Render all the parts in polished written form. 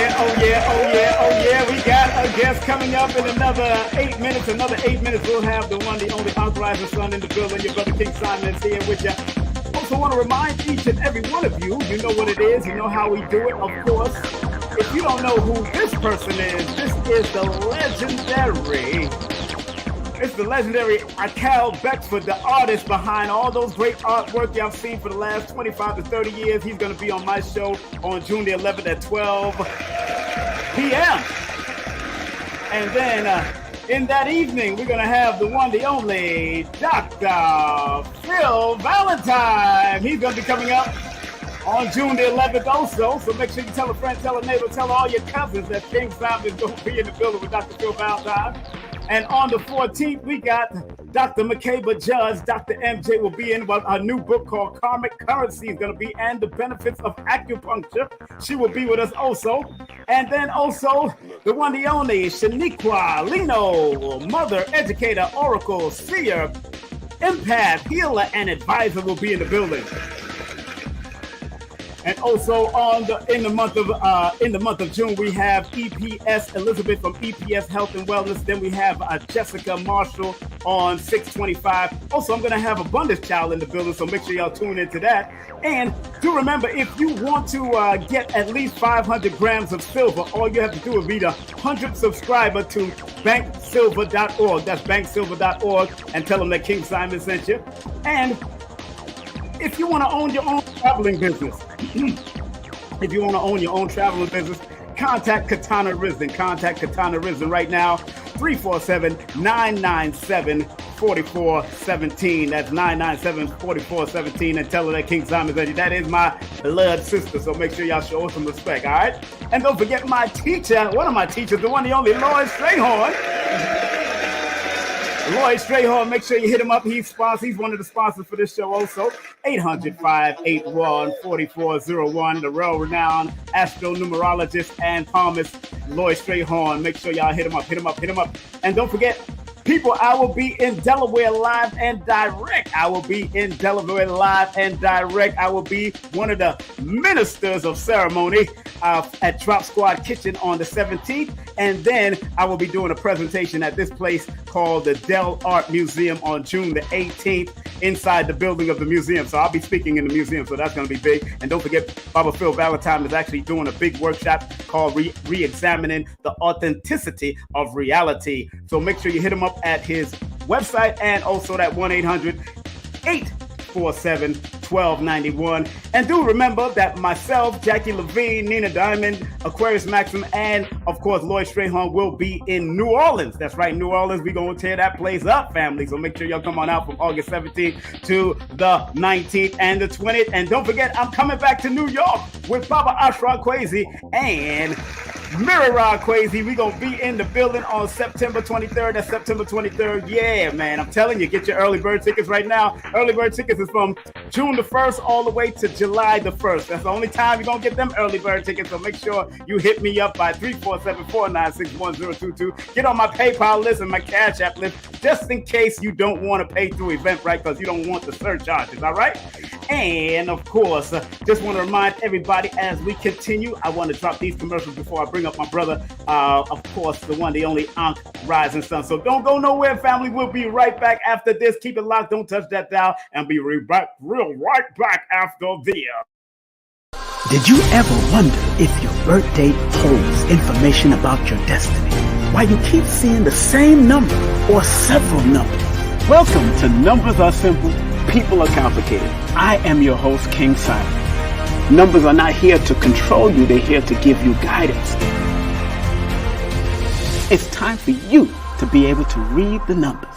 yeah, oh yeah, oh yeah, oh yeah. We got a guest coming up in another 8 minutes. Another 8 minutes, we'll have the one, the only Unc Rising Sun in the building. Your brother King Simon is here with you. Also want to remind each and every one of you, you know what it is, you know how we do it, of course. If you don't know who this person is, this is the legendary Akal Beckford, the artist behind all those great artwork y'all seen for the last 25 to 30 years. He's going to be on my show on June the 11th at 12 p.m. And then in that evening, we're going to have the one, the only Dr. Phil Valentine. He's going to be coming up on June the 11th also. So make sure you tell a friend, tell a neighbor, tell all your cousins that King Simon is going to be in the building with Dr. Phil Valentine. And on the 14th, we got Dr. McCabe Judge. Dr. MJ will be in a new book called Karmic Currency is going to be, and the benefits of acupuncture. She will be with us also. And then also the one, the only Shaniqua Lino, mother, educator, oracle, seer, empath, healer, and advisor will be in the building. And also in the month of June, we have EPS Elizabeth from EPS Health and Wellness. Then we have Jessica Marshall on 625. Also, I'm going to have Abundance Child in the building, so make sure y'all tune into that. And do remember, if you want to get at least 500 grams of silver, all you have to do is be the 100th subscriber to banksilver.org. That's banksilver.org, and tell them that King Simon sent you. And if you want to own your own traveling business, contact Katana Risen. Contact Katana Risen right now, 347-997-4417. That's 997-4417, and tell her that King Simon said, that is my blood sister, so make sure y'all show her some respect, all right? And don't forget my teacher, one of my teachers, the one, the only Lloyd Strayhorn. Lloyd Strayhorn, make sure you hit him up. He's one of the sponsors for this show also. 800-581-4401, the world-renowned astronumerologist and palmist Lloyd Strayhorn. Make sure y'all hit him up. And don't forget, people, I will be in Delaware live and direct. I will be one of the ministers of ceremony at Drop Squad Kitchen on the 17th. And then I will be doing a presentation at this place called the Dell Art Museum on June the 18th inside the building of the museum. So I'll be speaking in the museum, so that's going to be big. And don't forget, Baba Phil Valentine is actually doing a big workshop called Re-Examining the Authenticity of Reality. So make sure you hit him up at his website, and also that 1-800-847-1291. And do remember that myself, Jackie Levine, Nina Diamond, Aquarius Maxim, and of course Lloyd Strayhorn will be in New Orleans. That's right, New Orleans. We're going to tear that place up, family. So make sure y'all come on out from August 17th to the 19th and the 20th. And don't forget, I'm coming back to New York with Baba Ashraf Kwesi and Mirror Kwesi. We're going to be in the building on September 23rd. That's September 23rd. Yeah, man. I'm telling you, get your early bird tickets right now. Early bird tickets is from June the 1st all the way to July the 1st. That's the only time you're going to get them early bird tickets. So make sure you hit me up by 347-496-1022. Get on my PayPal list and my Cash App list just in case you don't want to pay through Eventbrite because you don't want the surcharges. All right? And of course, just want to remind everybody as we continue, I want to drop these commercials before I bring up my brother, of course, the one, the only Unc Rising Sun. So don't go nowhere, family. We'll be right back after this. Keep it locked. Don't touch that dial, and be right back after this. Did you ever wonder if your birth date holds information about your destiny? Why you keep seeing the same number or several numbers? Welcome to Numbers Are Simple, People Are Complicated. I am your host, King Simon. Numbers are not here to control you, they're here to give you guidance. It's time for you to be able to read the numbers.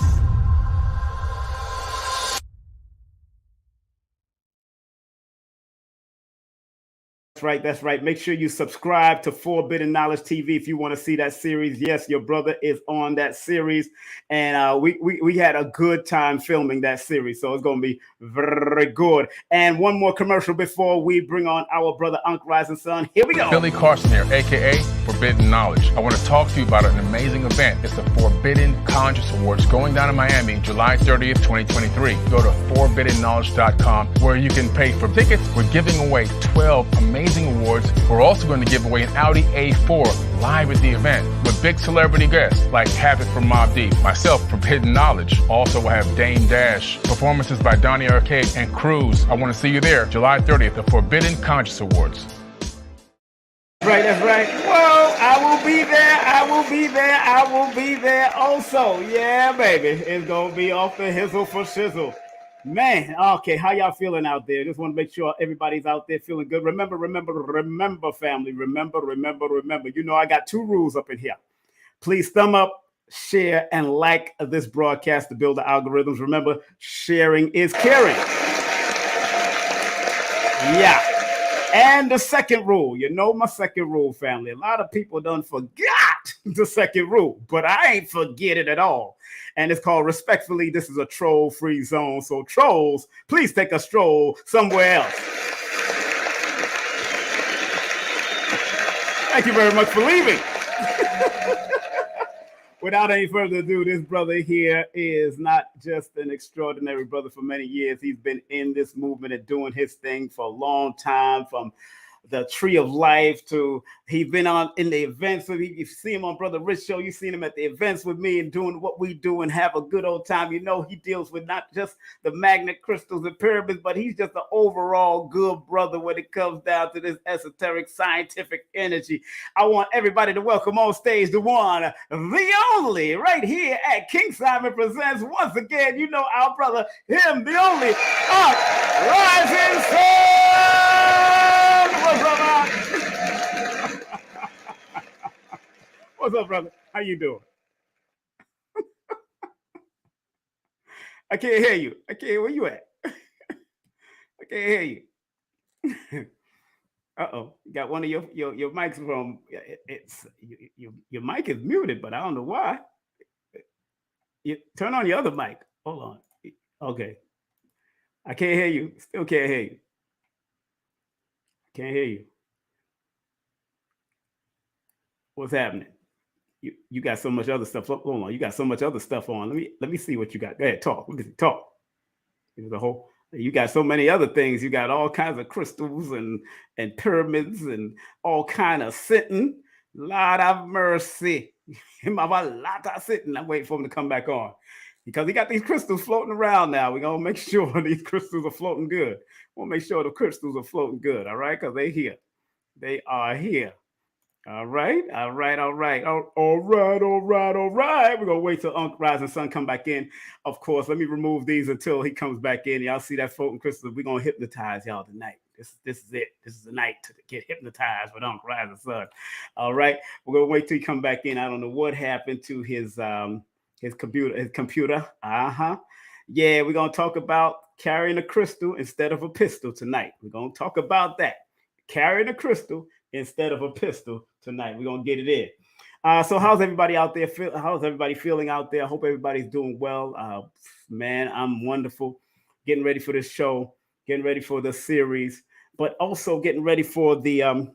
That's right. Make sure you subscribe to Forbidden Knowledge TV if you want to see that series. Yes, your brother is on that series, and we had a good time filming that series, so it's going to be very good. And one more commercial before we bring on our brother Unc Rising Sun. Here we go. Billy Carson here, aka Forbidden Knowledge. I want to talk to you about an amazing event. It's the Forbidden Conscious Awards going down in Miami, July 30th, 2023. Go to forbiddenknowledge.com where you can pay for tickets. We're giving away 12 amazing amazing awards. We're also going to give away an Audi A4 live at the event with big celebrity guests like Havoc from Mobb Deep, myself, Forbidden Knowledge. Also, we'll have Dame Dash, performances by Donnie Arcade, and Cruz. I want to see you there, July 30th, the Forbidden Conscious Awards. That's right. Well, I will be there. I will be there. I will be there also. Yeah, baby. It's going to be off the hizzle for shizzle. Man, okay, how y'all feeling out there? Just want to make sure everybody's out there feeling good. Remember, family. Remember. You know, I got 2 rules up in here. Please thumb up, share, and like this broadcast to build the algorithms. Remember, sharing is caring. Yeah. And the second rule, you know my second rule, family. A lot of people done forgot the second rule, but I ain't forget it at all. And it's called respectfully, this is a troll-free zone. So trolls, please take a stroll somewhere else. Thank you very much for leaving. Without any further ado, this brother here is not just an extraordinary brother for many years. He's been in this movement and doing his thing for a long time, from the Tree of Life to he's been on in the events. So you see him on Brother Rich Show. You've seen him at the events with me and doing what we do and have a good old time. You know, he deals with not just the magnet crystals and pyramids, but he's just an overall good brother when it comes down to this esoteric scientific energy. I want everybody to welcome on stage the one, the only, right here at King Simon Presents. Once again, you know our brother, him, the only, Rising Sun. What's up, man? What's up, brother? How you doing? I can't hear you. Where you at? I can't hear you. Uh-oh. You got one of your mics from, your mic is muted, but I don't know why. You turn on your other mic. Hold on. Okay. I can't hear you. Still can't hear you. Can't hear you. What's happening? You got so much other stuff. Hold on. You got so much other stuff on. Let me see what you got. Go ahead, talk. Talk. You got so many other things. You got all kinds of crystals and pyramids and all kind of sitting. Lord have mercy. I'm waiting for him to come back on, because he got these crystals floating around now. We're going to make sure these crystals are floating good. We'll make sure the crystals are floating good, all right? Because they're here. They are here. All right. All right. We're going to wait till Unc Rising Sun come back in. Of course, let me remove these until he comes back in. Y'all see that floating crystal? We're going to hypnotize y'all tonight. This is it. This is the night to get hypnotized with Unc Rising Sun. All right. We're going to wait till he come back in. I don't know what happened to his computer. Yeah, we're going to talk about carrying a crystal instead of a pistol tonight. We're going to talk about that. Carrying a crystal instead of a pistol tonight. We're going to get it in. So how's everybody out there? How's everybody feeling out there? I hope everybody's doing well. Man, I'm wonderful. Getting ready for this show, getting ready for the series, but also getting ready for the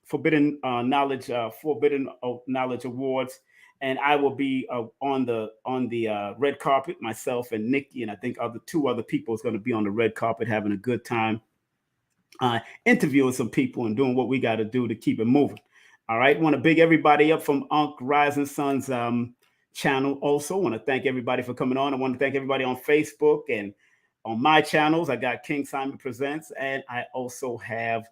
Forbidden Knowledge Awards. And I will be on the red carpet, myself and Nikki, and I think 2 other people is going to be on the red carpet having a good time, interviewing some people and doing what we got to do to keep it moving. All right. Want to big everybody up from Unc Rising Sun's channel. Also want to thank everybody for coming on. I want to thank everybody on Facebook and on my channels. I got King Simon Presents, and I also have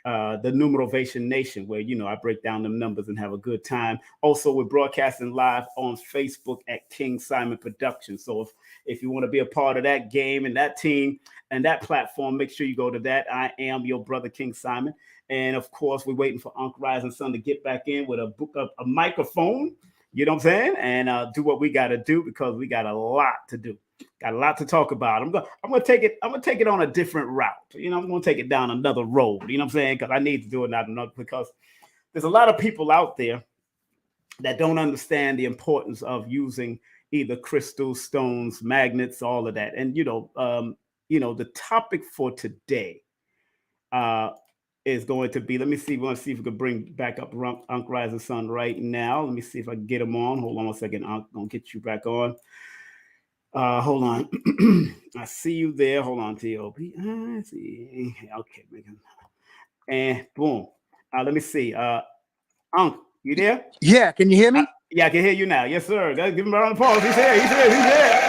the Numerovation Nation, where, you know, I break down them numbers and have a good time. Also, we're broadcasting live on Facebook at King Simon Productions. So if you want to be a part of that game and that team and that platform, make sure you go to that. I am your brother, King Simon. And of course, we're waiting for Unc Rising Sun to get back in with a microphone, you know what I'm saying? And do what we got to do, because we got a lot to do. Got a lot to talk about. I'm gonna take it on a different route. You know, I'm gonna take it down another road. You know what I'm saying? Because I need to do it now, because there's a lot of people out there that don't understand the importance of using either crystals, stones, magnets, all of that. And the topic for today is going to be. Let me see. We want to see if we can bring back up Unc Rising Sun right now. Let me see if I can get him on. Hold on 1 second. I'm gonna get you back on. Hold on. I see you there. Hold on, T.O.P. I see. Okay, And boom. Let me see. Unc, you there? Yeah, can you hear me? Yeah, I can hear you now. Yes, sir. Gotta give him a round of applause. He's here. He's here. He's here.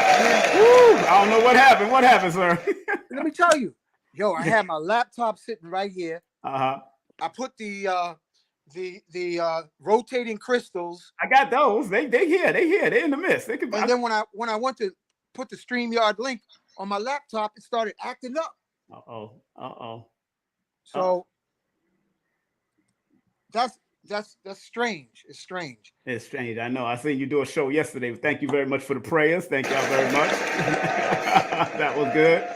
Woo! I don't know what happened. What happened, sir? Let me tell you. Yo, I had my laptop sitting right here. Uh-huh. I put the rotating crystals. I got those. They here. They here. They in the midst. They can. And then when I went to put the StreamYard link on my laptop, it started acting up. Uh-oh. So that's strange. It's strange. It's strange. I know. I seen you do a show yesterday. Thank you very much for the prayers. Thank y'all very much. That was good.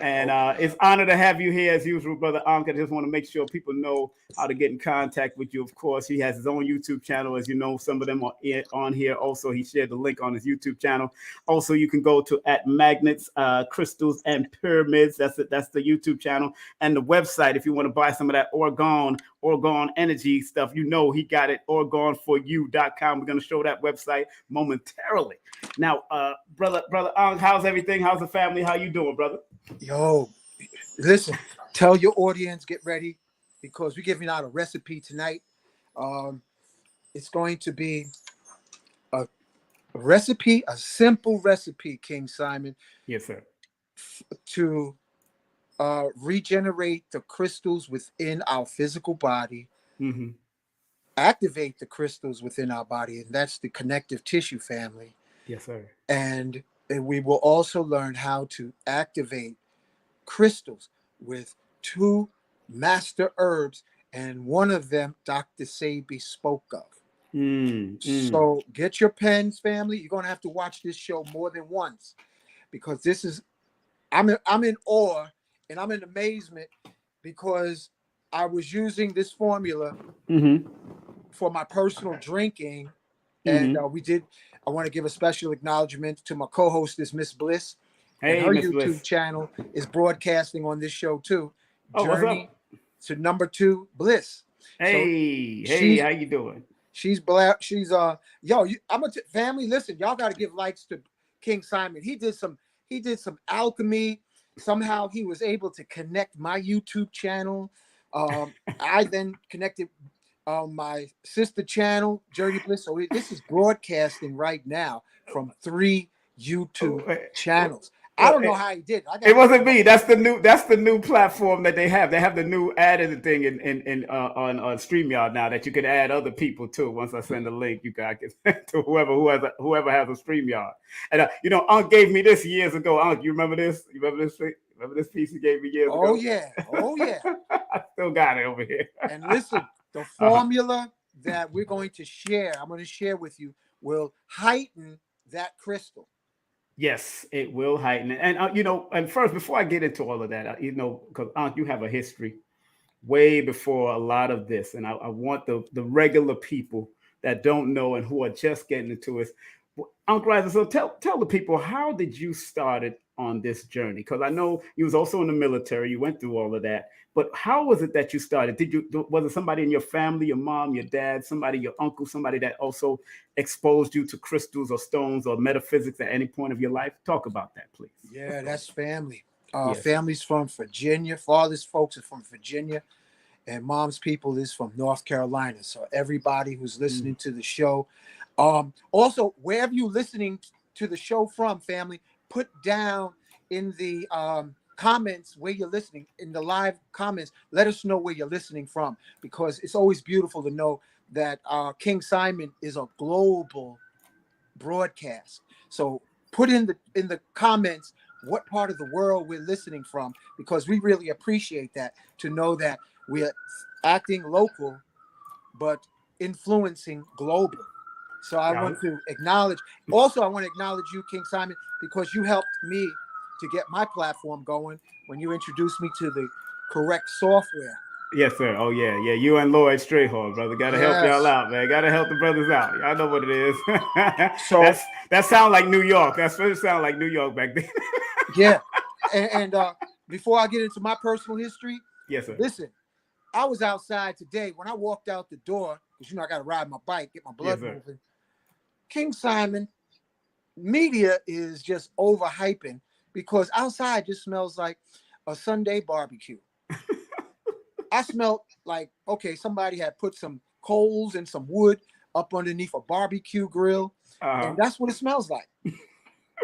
And it's an honor to have you here as usual, Brother Ankh. I just want to make sure people know how to get in contact with you. Of course, he has his own YouTube channel. As you know, some of them are on here. Also, he shared the link on his YouTube channel. Also, you can go to @Magnets, Crystals, and Pyramids. That's it. That's the YouTube channel. And the website, if you want to buy some of that Orgone energy stuff, you know he got it, OrgoneForYou.com. We're going to show that website momentarily. Now, brother Ankh, how's everything? How's the family? How you doing, brother? Yo, listen, tell your audience, get ready, because we're giving out a recipe tonight. It's going to be a recipe, a simple recipe, King Simon. Yes, sir. To regenerate the crystals within our physical body, activate the crystals within our body, and that's the connective tissue family. Yes, sir. And we will also learn how to activate crystals with 2 master herbs, and one of them Dr. Sebi spoke of. So get your pens, family. You're going to have to watch this show more than once, because this is, I'm in awe and I'm in amazement, because I was using this formula for my personal drinking. And I want to give a special acknowledgement to my co-hostess, Miss Bliss. Hey, and her Miss YouTube Bliss. channel is broadcasting on this show too. Oh, Journey to number 2 Bliss. Hey, So how you doing? She's family. Listen, y'all got to give likes to King Simon. He did some alchemy. Somehow he was able to connect my YouTube channel. I then connected my sister channel, Journey Bliss. So this is broadcasting right now from 3 YouTube channels. I don't know how he did. It wasn't me. That's the new platform that they have. They have the new added thing on StreamYard now that you can add other people too. Once I send a link, you guys can to whoever has a StreamYard. And Unc gave me this years ago. Unc, you remember this? You remember this thing? Remember this piece he gave me years ago? Oh yeah. I still got it over here. And listen, the formula that we're going to share, I'm going to share with you, will heighten that crystal. Yes, it will heighten it. And and first, before I get into all of that, because Ankh, you have a history way before a lot of this, and I want the regular people that don't know and who are just getting into it. Ankh Rising, so tell the people, how did you started on this journey? Because I know you was also in the military, you went through all of that, but how was it that you started? Was it somebody in your family, your mom, your dad, somebody, your uncle, somebody that also exposed you to crystals or stones or metaphysics at any point of your life? Talk about that, please. Yeah, that's family. Yes. Family's from Virginia. Father's folks are from Virginia, and mom's people is from North Carolina. So everybody who's listening to the show, also wherever you're listening to the show from, family, put down in the comments where you're listening, in the live comments. Let us know where you're listening from, because it's always beautiful to know that King Simon is a global broadcast. So put in the comments what part of the world we're listening from, because we really appreciate that, to know that we're acting local but influencing global. So I want to acknowledge, also I want to acknowledge you, King Simon, because you helped me to get my platform going when you introduced me to the correct software. Yes, sir. Oh, yeah. You and Lloyd Strayhorn, brother. Got to help y'all out, man. Got to help the brothers out. Y'all know what it is. So that sound like New York. That's what it sounded like New York back then. Yeah. And before I get into my personal history, yes, sir. Listen, I was outside today. When I walked out the door, because I got to ride my bike, get my blood moving. King Simon, media is just overhyping, because outside just smells like a Sunday barbecue. I smelled like, okay, somebody had put some coals and some wood up underneath a barbecue grill, and that's what it smells like.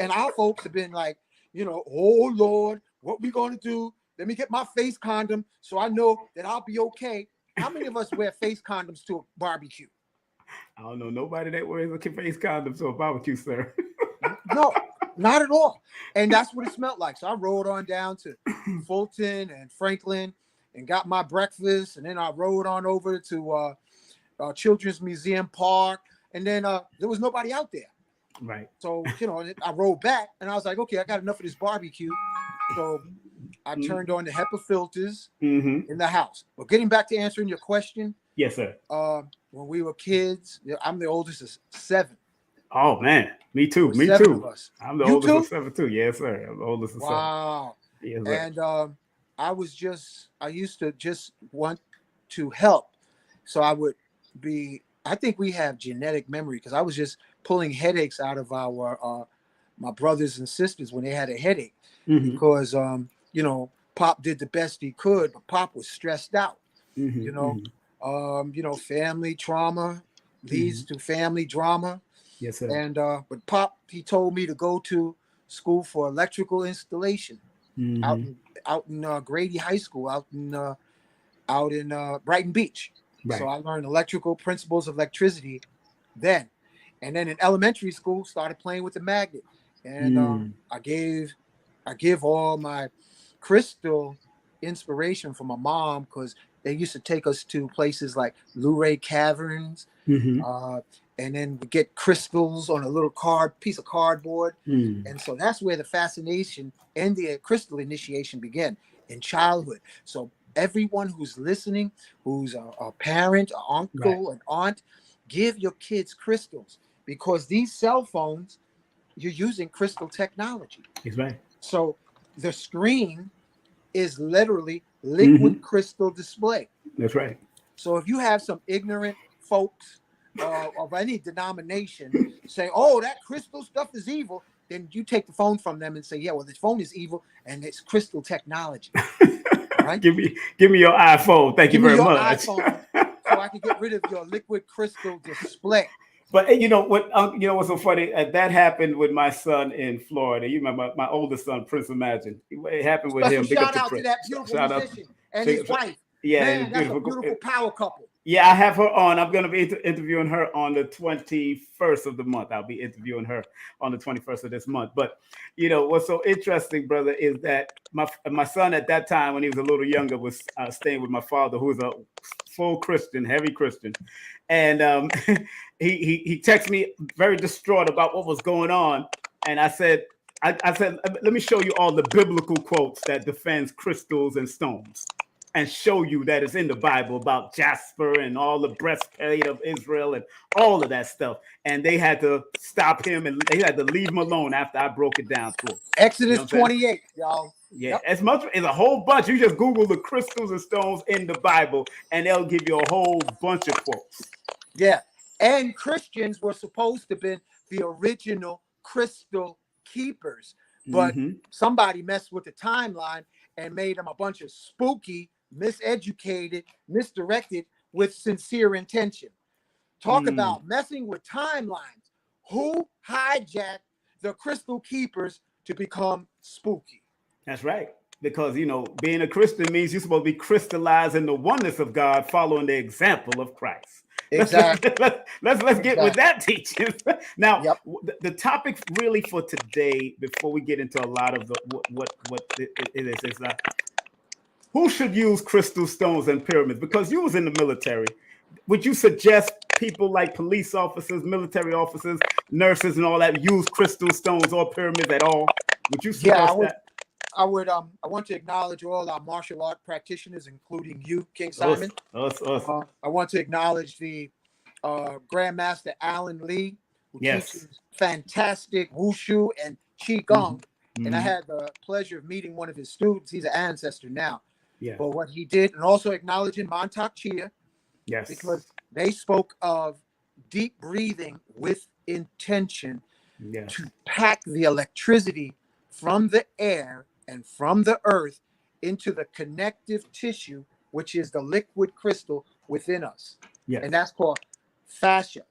And our folks have been like, oh Lord, what we gonna do? Let me get my face condom so I know that I'll be okay. How many of us wear face condoms to a barbecue? I don't know nobody that wears a face condom to a barbecue, sir. No, not at all. And that's what it smelled like. So I rode on down to Fulton and Franklin and got my breakfast, and then I rode on over to Children's Museum Park, and then there was nobody out there. Right. So, I rode back, and I was like, okay, I got enough of this barbecue. So I turned on the HEPA filters in the house. But getting back to answering your question. Yes, sir. When we were kids, I'm the oldest of 7. Oh, man. Me too. Me 7 too. of us. I'm the You oldest too? of 7, too. Yes, sir. I'm the oldest of 7. Wow. Yes, sir. And I used to just want to help. So I think we have genetic memory, because I was just pulling headaches out of my brothers and sisters when they had a headache, because Pop did the best he could, but Pop was stressed out. Family trauma leads to family drama. Yes, sir. And but Pop, he told me to go to school for electrical installation out in Grady High School, out in Brighton Beach. Right. So I learned electrical principles of electricity then. And then in elementary school, started playing with the magnet. And I give all my crystal inspiration from my mom, because they used to take us to places like Luray Caverns, and then we get crystals on a little piece of cardboard. And so that's where the fascination and the crystal initiation began in childhood. So everyone who's listening, who's a parent, an uncle, an aunt, give your kids crystals, because these cell phones, you're using crystal technology. That's right. So the screen is literally liquid crystal display. That's right. So if you have some ignorant folks of any denomination say, oh, that crystal stuff is evil, then you take the phone from them and say, yeah, well, this phone is evil and it's crystal technology. Right? Give me your iPhone. Thank you very much. iPhone, so I can get rid of your liquid crystal display. But you know what's so funny? That happened with my son in Florida. You remember my oldest son, Prince Imagine. It happened with him. Shout out to that beautiful musician and his wife. Yeah, man, that's a beautiful power couple. Yeah, I have her on. I'm going to be interviewing her on the 21st of the month. I'll be interviewing her on the 21st of this month. But, what's so interesting, brother, is that my son at that time, when he was a little younger, was staying with my father, who was a full Christian, heavy Christian. And he texted me very distraught about what was going on. And I said, let me show you all the biblical quotes that defends crystals and stones, and show you that it's in the Bible about Jasper and all the breastplate of Israel and all of that stuff. And they had to stop him, and they had to leave him alone after I broke it down to him. Exodus 28, y'all. Yeah, as much as a whole bunch. You just Google the crystals and stones in the Bible, and they'll give you a whole bunch of quotes. Yeah, and Christians were supposed to be the original crystal keepers, but somebody messed with the timeline and made them a bunch of spooky, miseducated, misdirected with sincere intention. Talk about messing with timelines. Who hijacked the crystal keepers to become spooky? That's right. Because, being a Christian means you're supposed to be crystallized in the oneness of God, following the example of Christ. Exactly. Let's get with that teaching. Now, the topic really for today, before we get into a lot of what it is who should use crystal stones and pyramids? Because you was in the military. Would you suggest people like police officers, military officers, nurses, and all that use crystal stones or pyramids at all? Would you suggest that? I would. I want to acknowledge all our martial art practitioners, including you, King Simon. Us. I want to acknowledge the Grandmaster Alan Lee, who teaches fantastic wushu and qigong. And I had the pleasure of meeting one of his students. He's an ancestor now. Yeah. For what he did, and also acknowledging Montauk Chia. Yes. Because they spoke of deep breathing with intention to pack the electricity from the air and from the earth into the connective tissue which is the liquid crystal within us. Yes. And that's called fascia.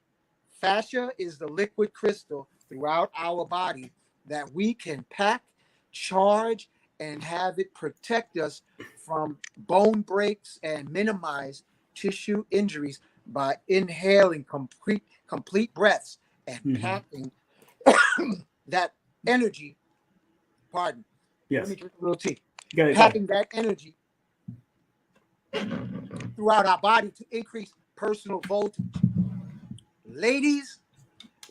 Fascia is the liquid crystal throughout our body that we can pack, charge, and have it protect us from bone breaks and minimize tissue injuries by inhaling complete breaths and packing that energy. Pardon. Yes. Let me drink a little tea. Go ahead. Packing that energy throughout our body to increase personal voltage. Ladies,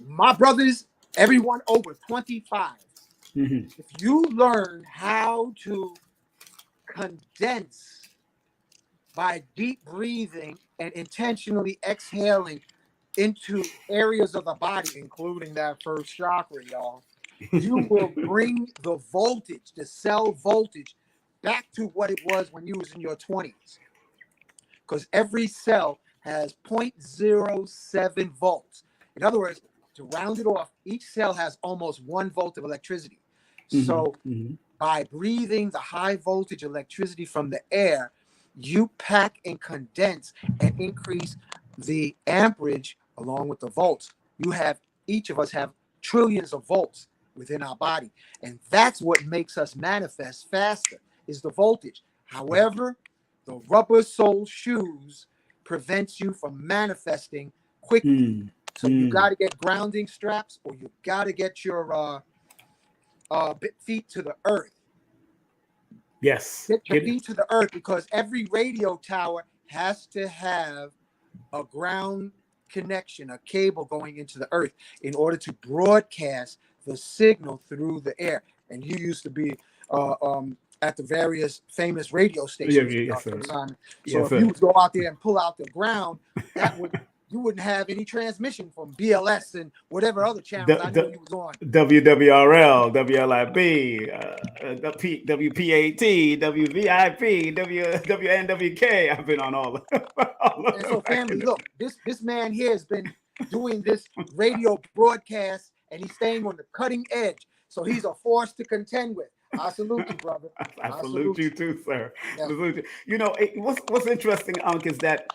my brothers, everyone over 25, if you learn how to condense by deep breathing and intentionally exhaling into areas of the body, including that first chakra, y'all, you will bring the voltage, the cell voltage, back to what it was when you was in your 20s. Because every cell has 0.07 volts. In other words, to round it off, each cell has almost 1 volt of electricity. So by breathing the high voltage electricity from the air, you pack and condense and increase the amperage along with the volts. Each of us have trillions of volts within our body. And that's what makes us manifest faster, is the voltage. However, the rubber sole shoes prevents you from manifesting quickly. So you got to get grounding straps, or you got to get your feet to the earth. Yes. Get your feet to the earth, because every radio tower has to have a ground connection, a cable going into the earth in order to broadcast the signal through the air. And you used to be at the various famous radio stations. Yes, So yes, if you would go out there and pull out the ground, you wouldn't have any transmission from BLS and whatever other channels I knew you was on. WWRL, WLIB, WPAT, WVIP, WNWK. I've been on all of them. And so, family, look, this man here has been doing this radio broadcast, and he's staying on the cutting edge. So he's a force to contend with. I salute you, brother. I salute you too, sir. Yeah. Salute you. You know, what's interesting, Unc, is that,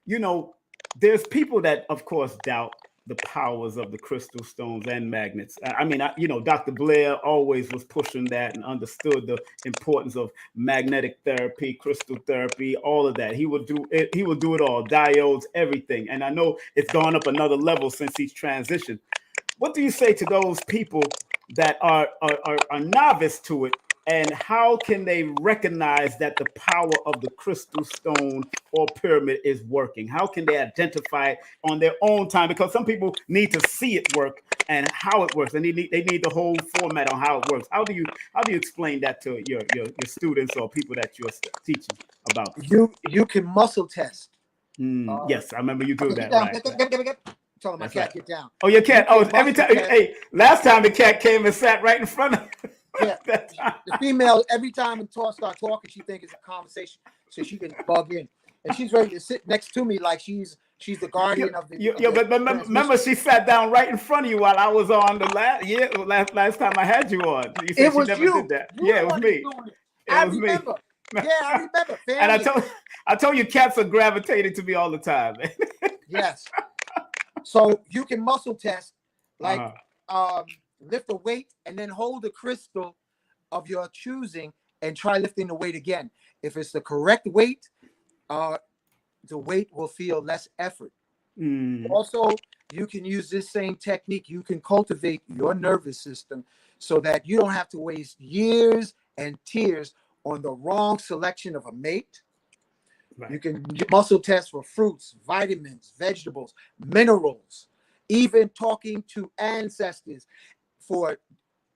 you know, there's people that, of course, doubt the powers of the crystal stones and magnets. I mean, Dr. Blair always was pushing that and understood the importance of magnetic therapy, crystal therapy, all of that. He would do it. He would do it all, diodes, everything. And I know it's gone up another level since he's transitioned. What do you say to those people that are novice to it, and how can they recognize that the power of the crystal stone or pyramid is working? How can they identify it on their own time? Because some people need to see it work and how it works, and they need the whole format on how it works. How do you explain that to your students or people that you're teaching about? You can muscle test. Yes, I remember you do that. Right. Tell my cat, get down. Oh, your cat. Oh, every time. Hey, last time the cat came and sat right in front of. Yeah, the female, every time we start talking, she thinks it's a conversation, so she can bug in, and she's ready to sit next to me like she's the guardian of the. But remember, she sat down right in front of you while I was on the last time I had you on. You said it was she never you. did that. Yeah, it was me. I remember. Yeah, I remember. Family. And I told you, cats are gravitated to me all the time. Yes. So you can muscle test, like lift a weight and then hold the crystal of your choosing and try lifting the weight again. If it's the correct weight, the weight will feel less effort. Also, you can use this same technique. You can cultivate your nervous system so that you don't have to waste years and tears on the wrong selection of a mate. Right. You can muscle test for fruits, vitamins, vegetables, minerals, even talking to ancestors for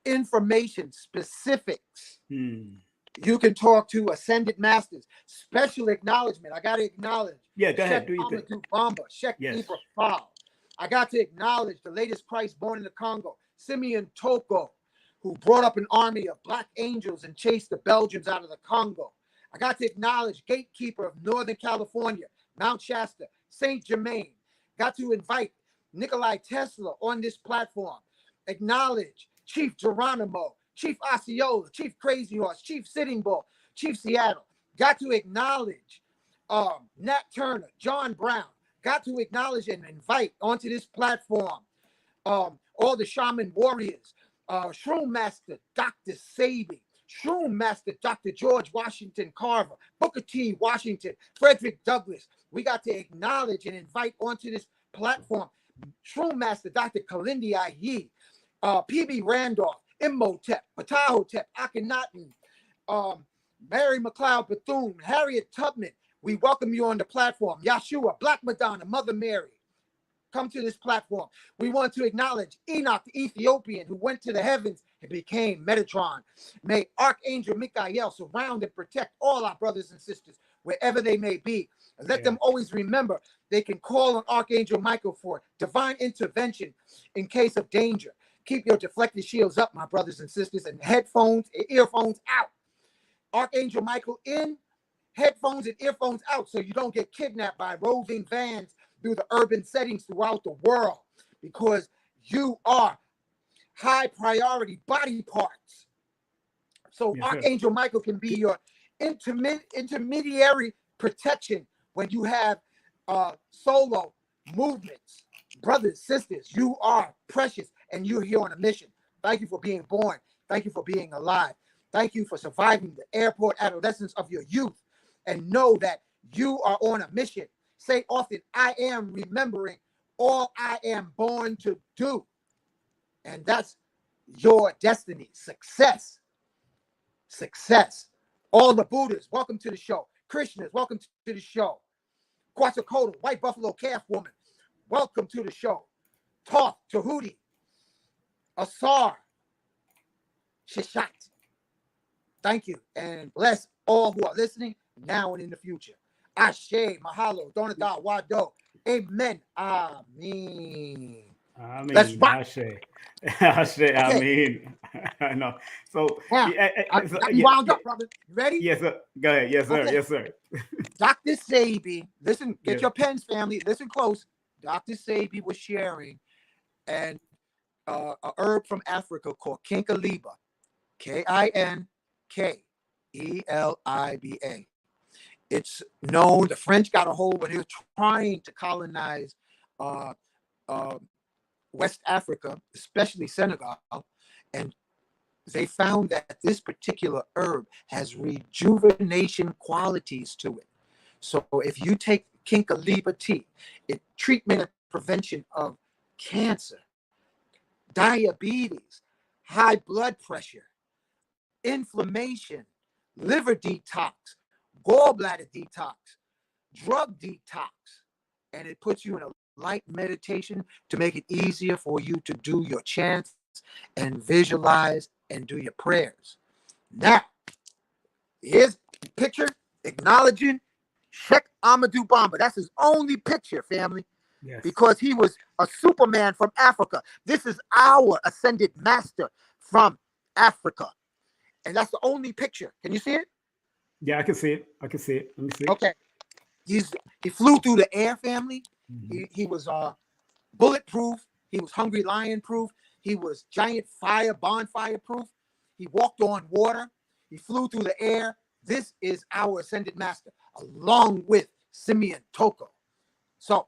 information specifics. You can talk to ascended masters, special acknowledgement. I got to acknowledge. Yeah, go ahead. Do your thing. Bamba, Sheikh Ibrahim. I got to acknowledge the latest Christ born in the Congo, Simeon Toko, who brought up an army of black angels and chased the Belgians out of the Congo. I got to acknowledge Gatekeeper of Northern California, Mount Shasta, Saint Germain. Got to invite Nikolai Tesla on this platform. Acknowledge Chief Geronimo, Chief Osceola, Chief Crazy Horse, Chief Sitting Bull, Chief Seattle. Got to acknowledge Nat Turner, John Brown. Got to acknowledge and invite onto this platform all the shaman warriors, Shroom Master Dr. Sabi, Shroom Master Dr. George Washington Carver, Booker T. Washington, Frederick Douglass. We got to acknowledge and invite onto this platform Shroom Master Dr. Kalindi Ayi, P.B. Randolph, Imhotep, Ptahhotep, Akhenaten, Mary McLeod Bethune, Harriet Tubman. We welcome you on the platform. Yeshua, Black Madonna, Mother Mary. Come to this platform. We want to acknowledge Enoch the Ethiopian who went to the heavens and became Metatron. May Archangel Michael surround and protect all our brothers and sisters wherever they may be. And let them always remember they can call on Archangel Michael for divine intervention in case of danger. Keep your deflected shields up, my brothers and sisters, and headphones and earphones out. Archangel Michael in, headphones and earphones out, so you don't get kidnapped by roving vans through the urban settings throughout the world, because you are high priority body parts. So Archangel Michael can be your intermediary protection when you have solo movements. Brothers, sisters, you are precious and you're here on a mission. Thank you for being born. Thank you for being alive. Thank you for surviving the airport adolescence of your youth, and know that you are on a mission. Say often, I am remembering all I am born to do. And that's your destiny. Success. Success. All the Buddhas, welcome to the show. Krishnas, welcome to the show. Quetzalcoatl, White Buffalo Calf Woman, welcome to the show. Thoth, Tahuti, Asar, Shishat. Thank you. And bless all who are listening now and in the future. Ashe, Mahalo, Donada, Wado. Amen. Amen. Amen. Let's rock. Ashe. Ashe. Amen. I know. So, Now, you wound up, brother. You ready? Yes, sir. Go ahead. Yes, sir. Okay. Yes, sir. Dr. Sabi, listen, get Yeah. your pens, family. Listen close. Dr. Sabi was sharing an herb from Africa called Kinkeliba. Kinkeliba. It's known, the French got a hold when they were trying to colonize West Africa, especially Senegal, and they found that this particular herb has rejuvenation qualities to it. So if you take Kinkeliba tea, it's treatment and prevention of cancer, diabetes, high blood pressure, inflammation, liver detox, gallbladder detox, drug detox, and it puts you in a light meditation to make it easier for you to do your chants and visualize and do your prayers. Now, here's a picture acknowledging Sheikh Ahmadou Bamba. That's his only picture, family, because he was a Superman from Africa. This is our ascended master from Africa, and that's the only picture. Can you see it? Yeah, I can see it. I can see it. Let me see. Okay. He flew through the air, family. Mm-hmm. He was bulletproof. He was Hungry Lion proof. He was giant bonfire proof. He walked on water. He flew through the air. This is our ascended master, along with Simeon Toko. So,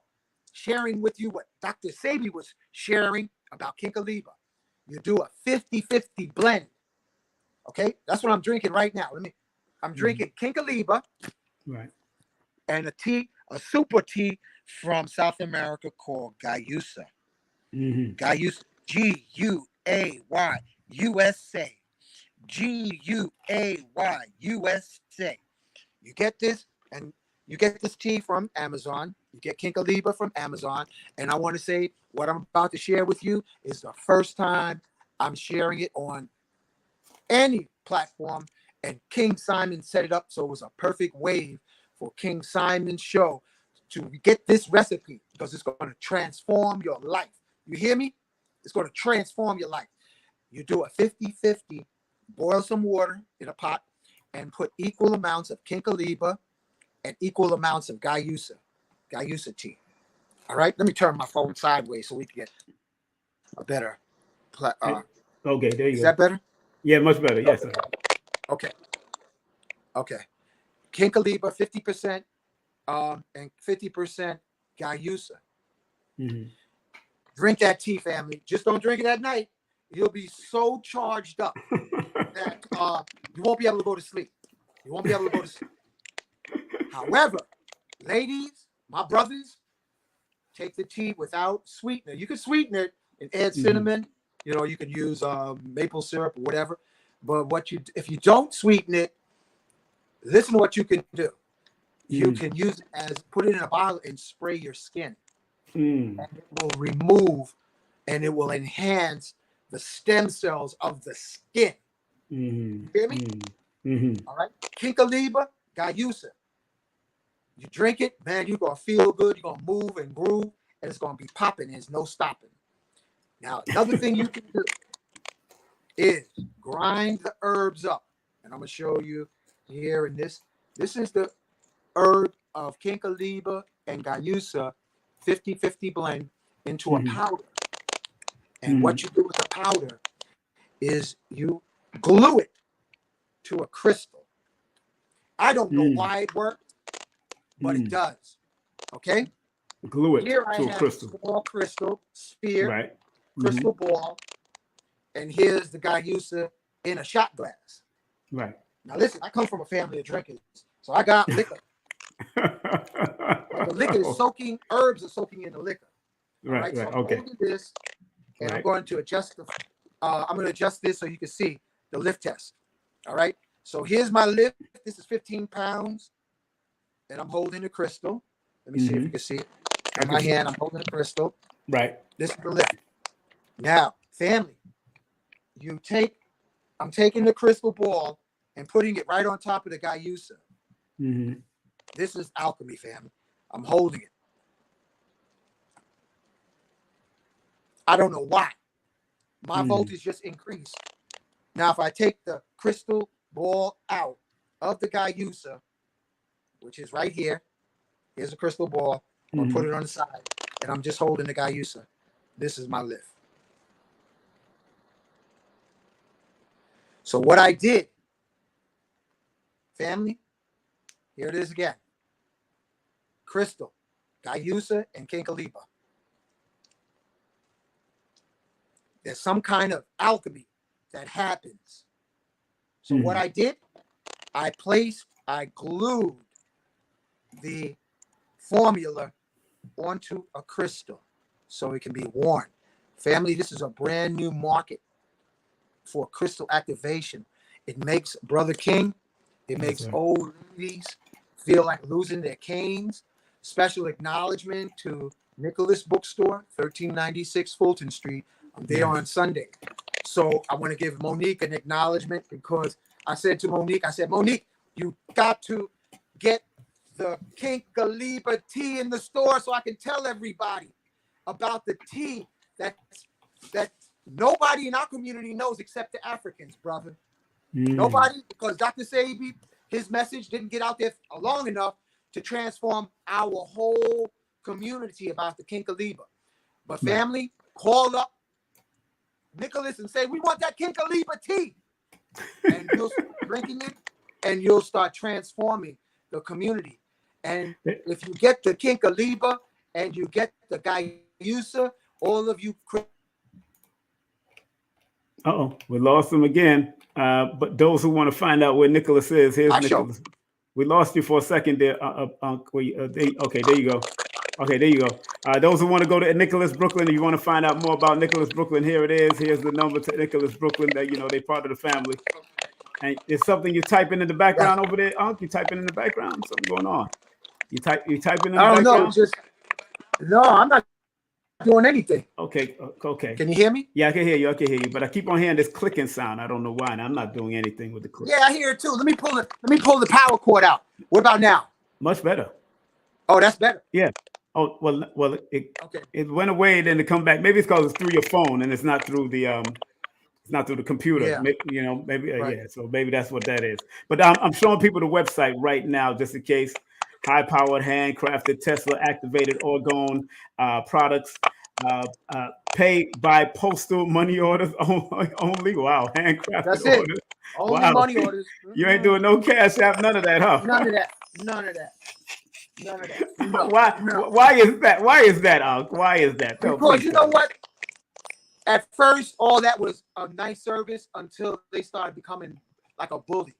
sharing with you what Dr. Sabi was sharing about Kinkeliba. You do a 50-50 blend. Okay, that's what I'm drinking right now. I'm drinking Kinkeliba, right, and a super tea from South America called Guayusa. Guayusa, Guay, USA. Guay, USA. You get this, and you get this tea from Amazon. You get Kinkeliba from Amazon. And I want to say what I'm about to share with you is the first time I'm sharing it on any platform. And King Simon set it up, so it was a perfect wave for King Simon's show to get this recipe, because it's going to transform your life. You hear me? It's going to transform your life. You do a 50-50, boil some water in a pot, and put equal amounts of Kinkeliba and equal amounts of Guayusa tea. All right? Let me turn my phone sideways so we can get a better... okay, there you go. Is that better? Yeah, much better. Yes, sir. Okay. Kinkeliba, 50%, and 50% Guayusa. Mm-hmm. Drink that tea, family. Just don't drink it at night. You'll be so charged up that you won't be able to go to sleep. You won't be able to go to sleep. However, ladies, my brothers, take the tea without sweetener. You can sweeten it and add cinnamon. You know, you can use maple syrup or whatever. But if you don't sweeten it, listen to what you can do. You can use it as put it in a bottle and spray your skin. And it will remove and it will enhance the stem cells of the skin. You hear me? All right. Kinkoliba, Guayusa. You drink it, man, you're going to feel good. You're going to move and groove, and it's going to be popping. There's no stopping. Now, another thing you can do is grind the herbs up. And I'm going to show you here in this. This is the herb of Kinkoliba and Guayusa 50-50 blend into a powder. And what you do with the powder is you glue it to a crystal. I don't know why it works, but it does. Okay? Glue it here to a crystal. A small crystal sphere, Right. crystal ball, and here's the Guayusa in a shot glass. Right. Now listen, I come from a family of drinkers, so I got liquor. The liquor is soaking, herbs are soaking in the liquor. Right, So right, I'm okay. holding this, and I'm Right. going to adjust the. I'm going to adjust this so you can see the lift test. All right. So here's my lift. This is 15 pounds, and I'm holding the crystal. Let me see if you can see it. In my hand, I'm holding the crystal. Right. This is the lift. Now, family, I'm taking the crystal ball and putting it right on top of the Guayusa. This is alchemy, family. I'm holding it. I don't know why. My voltage just increased. Now, if I take the crystal ball out of the Guayusa, which is right here, here's a crystal ball. I'm going to put it on the side, and I'm just holding the Guayusa. This is my lift. So what I did, family, here it is again. Crystal, Guayusa, and Kinkoliba. There's some kind of alchemy that happens. So what I did, I glued the formula onto a crystal so it can be worn. Family, this is a brand new market for crystal activation. It makes Brother King, it makes old ladies feel like losing their canes. Special acknowledgement to Nicholas Bookstore, 1396 Fulton Street. I'm there on Sunday. So I want to give Monique an acknowledgement because I said to Monique, Monique, you got to get the Kinkoliba tea in the store so I can tell everybody about the tea that nobody in our community knows except the Africans, brother. Nobody, because Dr. Sebi, his message didn't get out there long enough to transform our whole community about the Kinkoliba. But family, call up Nicholas and say, we want that Kinkoliba tea. And you'll start drinking it and you'll start transforming the community. And if you get the Kinkoliba and you get the Guayusa, all of you. We lost him again. But those who want to find out where Nicholas is, here's Nicholas. We lost you for a second there. Okay, there you go. Okay, there you go. Those who want to go to Nicholas Brooklyn, if you want to find out more about Nicholas Brooklyn, here it is. Here's the number to Nicholas Brooklyn. That they're part of the family. And it's something you're typing in the background over there. You typing in the background. Something going on. You typing in the background. I don't know. No, I'm not doing anything. Okay. Can you hear me? Yeah, I can hear you. But I keep on hearing this clicking sound. I don't know why. And I'm not doing anything with the click. Yeah, I hear it too. Let me pull the power cord out. What about now? Much better. Oh, that's better. Yeah. Oh well. It went away, then to come back. Maybe it's because it's through your phone and it's not through the computer. Yeah. Maybe Right. yeah. So maybe that's what that is. But I'm showing people the website right now, just in case. High-powered, handcrafted, Tesla-activated orgone products. Pay by postal money orders only. Wow, handcrafted That's it. orders. Only money orders. You ain't doing no cash app, none of that, huh? None of that. None of that. No, Why? no. Why is that? Why is that, Unc? Why is that? Because you know what? At first, all that was a nice service until they started becoming like a bully.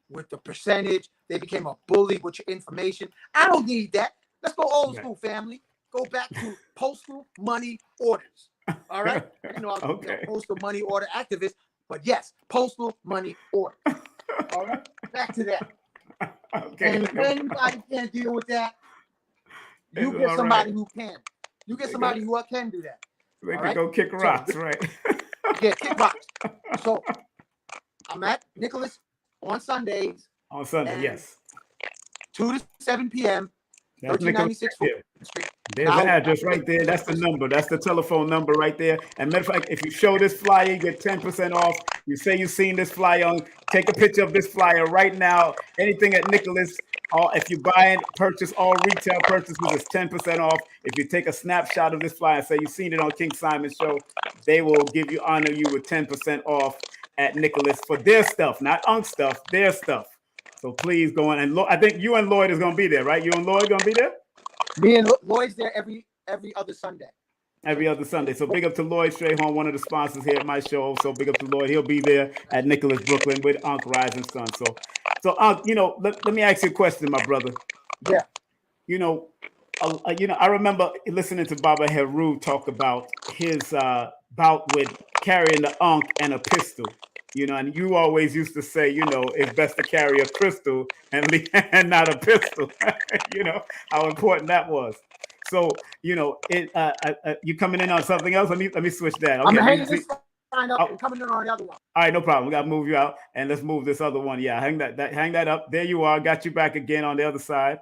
With the percentage, they became a bully with your information. I don't need that. Let's go old school, family. Go back to postal money orders. All right? You know, I'm a postal money order activist, but yes, postal money order. All right? Back to that. Okay. And if anybody can't deal with that, you get somebody who can. You get somebody who can do that. They can go kick rocks, right? Yeah, kick rocks. So I'm at Nicholas on Sundays. On Sunday, yes. 2 to 7 p.m. That's 1396 Nicholas. Street. There's the address right there. That's the number. That's the telephone number right there. And matter of fact, if you show this flyer, you get 10% off. You say you've seen this flyer, take a picture of this flyer right now. Anything at Nicholas, if you buy and purchase all retail purchases, it's 10% off. If you take a snapshot of this flyer and say you've seen it on King Simon Show, they will honor you with 10% off at Nicholas for their stuff, not Unc stuff, their stuff. So please go on. And I think you and Lloyd is going to be there, right? You and Lloyd going to be there? Me and Lloyd's there every other Sunday. Every other Sunday. So big up to Lloyd Strayhorn, one of the sponsors here at my show. So big up to Lloyd. He'll be there at Nicholas, Brooklyn with Unc Rising Sun. So Unc, let me ask you a question, my brother. Yeah. I remember listening to Baba Heru talk about his bout with carrying the Unc and a pistol. And you always used to say, it's best to carry a crystal and not a pistol. How important that was. So, you coming in on something else? Let me switch that. Okay, I'm hanging this sign up and coming in on the other one. All right, no problem. We got to move you out and let's move this other one. Yeah, hang that up. There you are. Got you back again on the other side.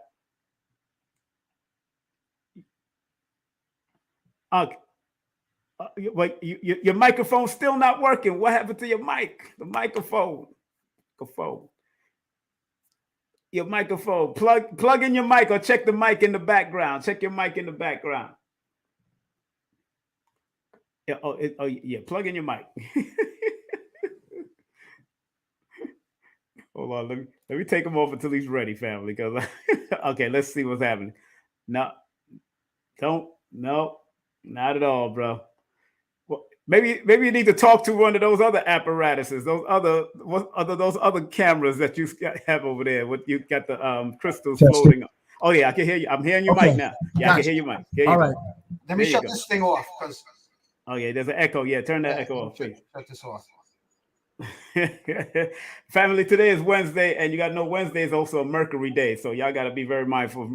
Wait, your microphone's still not working. What happened to your mic? The microphone. Your microphone. Plug in your mic or check the mic in the background. Check your mic in the background. Yeah. Plug in your mic. Hold on. Let me take him off until he's ready, family. Because okay, let's see what's happening. No, not at all, bro. Maybe you need to talk to one of those other apparatuses, those other cameras that you have over there. What you got the crystals floating on. Oh yeah, I can hear you. I'm hearing your mic now. Yeah, I can hear your mic. All right. Let me shut this thing off because. Oh yeah, there's an echo. Yeah, turn that echo off, please. Shut this off. Family, today is Wednesday, and you got to know Wednesday is also a Mercury day, so y'all got to be very mindful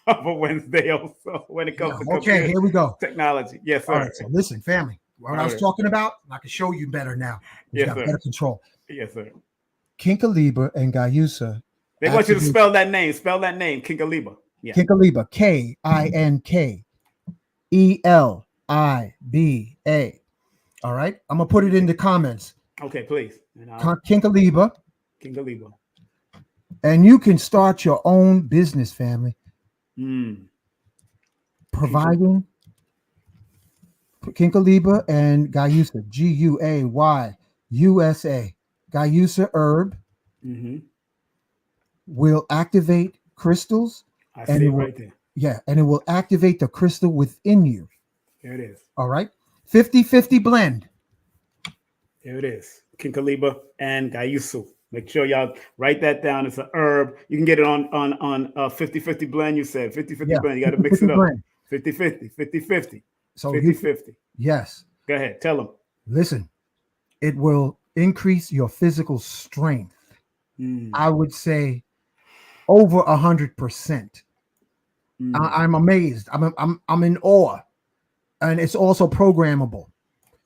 of a Wednesday also when it comes to here we go. Technology. Yes, sir. All right, so listen, family. What I was talking about, I can show you better now. You got better control. Yes, sir. Kinkaliba and Gayusa. They want you to spell that name. Spell that name, Kinkaliba. Yeah. Kinkaliba, KinkelibA. All right, I'm gonna put it in the comments. Okay, please. Kinkaliba. Kinkaliba. And you can start your own business, family. Providing Kinkaliba and Gayusa, GUAYUSA. Gayusa herb will activate crystals. I see it right there. Yeah, and it will activate the crystal within you. There it is. All right. 50-50 blend. There it is. Kinkaliba and Gayusa. Make sure y'all write that down. It's an herb. You can get it on 50-50 blend. You said 50-50 blend. You got to mix it up. 50-50, 50-50. So 50-50. Yes. Go ahead. Tell them. Listen, it will increase your physical strength. I would say over 100%. I'm amazed. I'm in awe. And it's also programmable.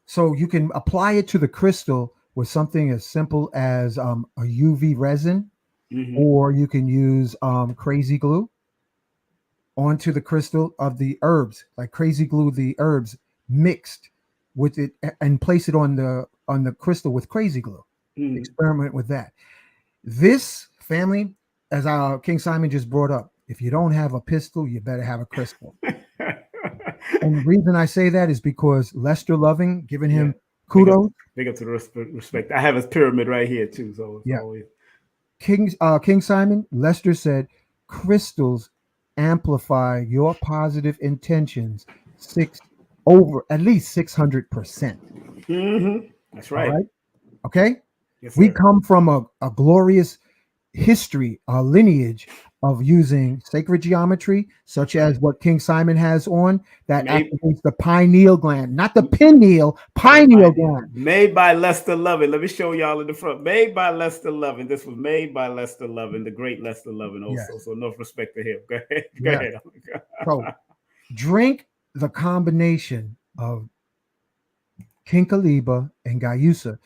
So you can apply it to the crystal with something as simple as a UV resin, or you can use crazy glue onto the crystal of the herbs, like crazy glue the herbs mixed with it and place it on the crystal with crazy glue. Experiment with that. This family, as our King Simon just brought up, if you don't have a pistol, you better have a crystal. And the reason I say that is because Lester Loving, giving him kudos. Big up to the respect. I have his pyramid right here too. So it's always... King Simon, Lester said crystals amplify your positive intentions at least 600%. That's All right. right. Okay. Yes, We sir. come from a glorious history, a lineage of using sacred geometry, such as what King Simon has on, that Made, activates the pineal gland, not the pineal, pineal gland. made by Lester Lovin. Let me show y'all in the front. Made by Lester Lovin. This was made by Lester Lovin, the great Lester Lovin Yes. also. So no respect to him. Go ahead. Go Yes. ahead. So drink the combination of Kinkaliba and Gayusa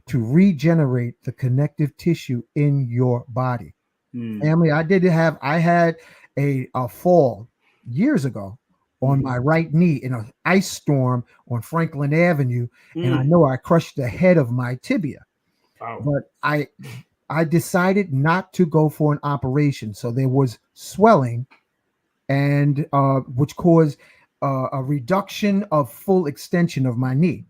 to regenerate the connective tissue in your body. Family, I had a fall years ago on my right knee in an ice storm on Franklin Avenue, and I know I crushed the head of my tibia. Wow. But I decided not to go for an operation, so there was swelling, and which caused a reduction of full extension of my knee.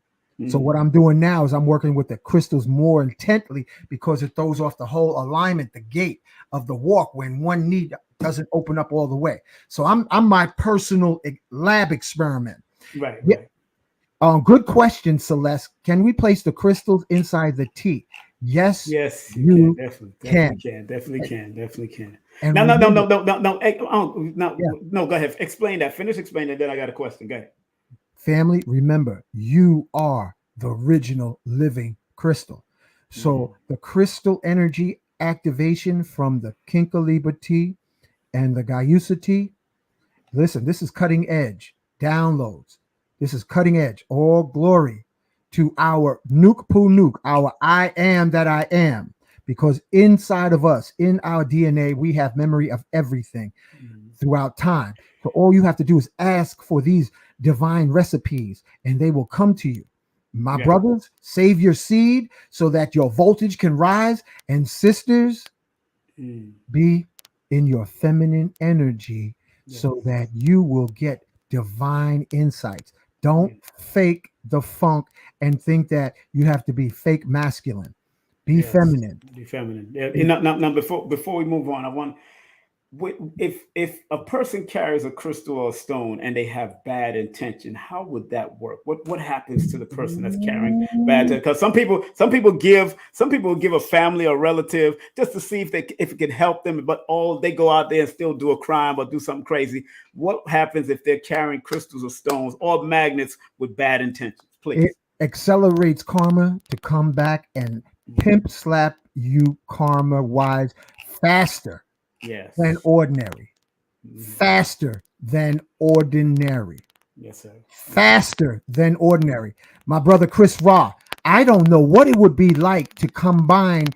So what I'm doing now is I'm working with the crystals more intently because it throws off the whole alignment, the gait of the walk when one knee doesn't open up all the way. So I'm my personal lab experiment. Right. Yeah. Good question, Celeste. Can we place the crystals inside the tea? Yes. Yes, you definitely can. And No. Hey, Yeah. no. Go ahead. Explain that. Finish explaining. Then I got a question. Go ahead. Family, remember, you are the original living crystal. So the crystal energy activation from the Kinkaliba tea and the Gayusa tea, listen, this is cutting edge downloads. This is cutting edge. All glory to our Nuke Poo Nuke, our I am that I am. Because inside of us, in our DNA, we have memory of everything throughout time. So all you have to do is ask for these divine recipes and they will come to you. My brothers, save your seed so that your voltage can rise. And sisters, be in your feminine energy so that you will get divine insights. Don't fake the funk and think that you have to be fake masculine. Be feminine. Be feminine. Now, before we move on, I want, if a person carries a crystal or a stone and they have bad intention, how would that work? What happens to the person that's carrying bad? Because some people give a family or relative just to see if it can help them, but they go out there and still do a crime or do something crazy. What happens if they're carrying crystals or stones or magnets with bad intentions? Please. It accelerates karma to come back and pimp slap you karma wise faster than ordinary. Faster than ordinary. Yes, sir. Faster than ordinary. My brother Chris Ra, I don't know what it would be like to combine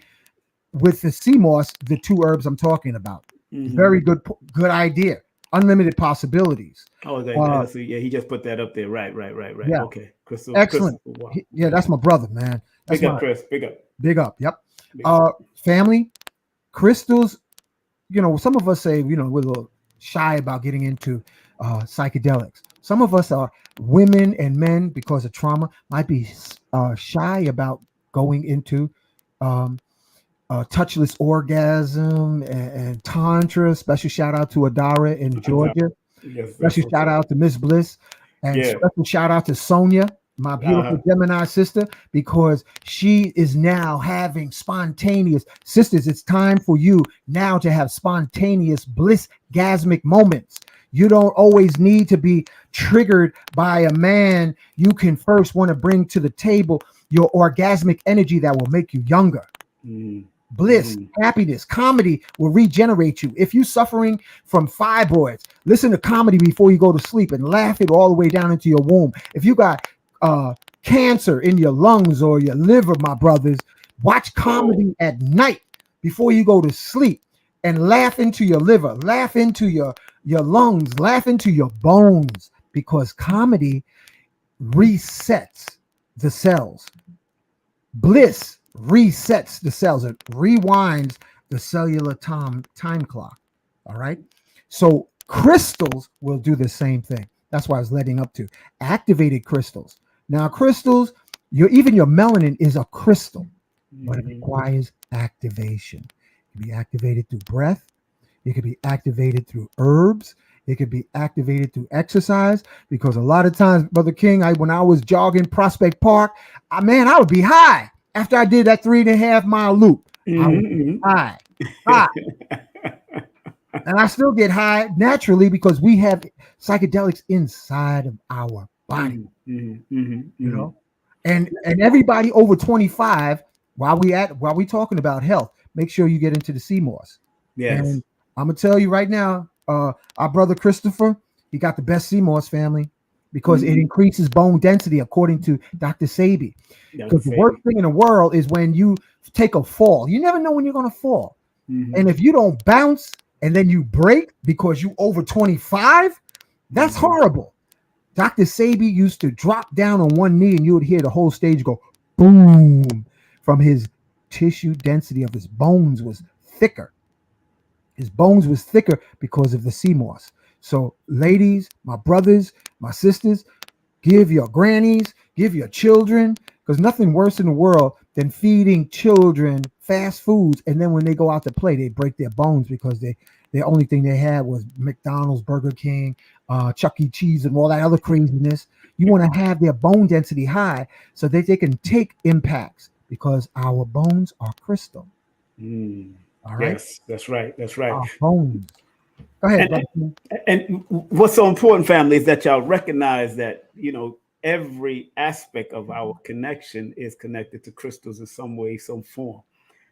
with the sea moss, the two herbs I'm talking about. Very good idea. Unlimited possibilibilities. Oh, he just put that up there. Right. Yeah. Okay. Crystal. Excellent. Crystal, wow. Yeah, that's my brother, man. That's Big up, Chris. Big up. Big up. Yep. Big up. Family, crystals, some of us say, we're a little shy about getting into psychedelics. Some of us are women and men because of trauma might be shy about going into touchless orgasm and tantra. Special shout out to Adara in Georgia. Yes, special shout out to Miss Bliss, and special shout out to Sonia, my beautiful Gemini sister, because she is now having spontaneous sisters. It's time for you now to have spontaneous bliss-gasmic moments. You don't always need to be triggered by a man. You can first want to bring to the table your orgasmic energy that will make you younger. Bliss, happiness, comedy will regenerate you. If you're suffering from fibroids, listen to comedy before you go to sleep and laugh it all the way down into your womb. If you got cancer in your lungs or your liver, my brothers, watch comedy at night before you go to sleep and laugh into your liver, laugh into your lungs, laugh into your bones, because comedy resets the cells. Bliss resets the cells. It rewinds the cellular time clock. All right. So crystals will do the same thing. That's why I was leading up to activated crystals. Now, crystals, even your melanin is a crystal, but it requires activation. It can be activated through breath. It could be activated through herbs. It could be activated through exercise, because a lot of times, Brother King, when I was jogging Prospect Park, I would be high after I did that 3.5 mile loop. I would be high. And I still get high naturally because we have psychedelics inside of our body. You know, and everybody over 25, while we talking about health, make sure you get into the sea moss. Yes. And I'm gonna tell you right now, our brother Christopher, he got the best sea moss, family, because it increases bone density, according to Dr. Sebi. Because the worst thing in the world is when you take a fall. You never know when you're gonna fall. And if you don't bounce and then you break because you over 25, that's horrible. Dr. Sebi used to drop down on one knee and you would hear the whole stage go boom from his tissue density of his bones was thicker. His bones was thicker because of the sea moss. So ladies, my brothers, my sisters, give your grannies, give your children, because nothing worse in the world than feeding children fast foods, and then when they go out to play, they break their bones because the only thing they had was McDonald's, Burger King, Chuck E. Cheese, and all that other craziness. You want to have their bone density high so that they can take impacts, because our bones are crystal. All right. Yes, that's right. That's right. Our bones. Go ahead. And what's so important, family, is that y'all recognize that, every aspect of our connection is connected to crystals in some way, some form.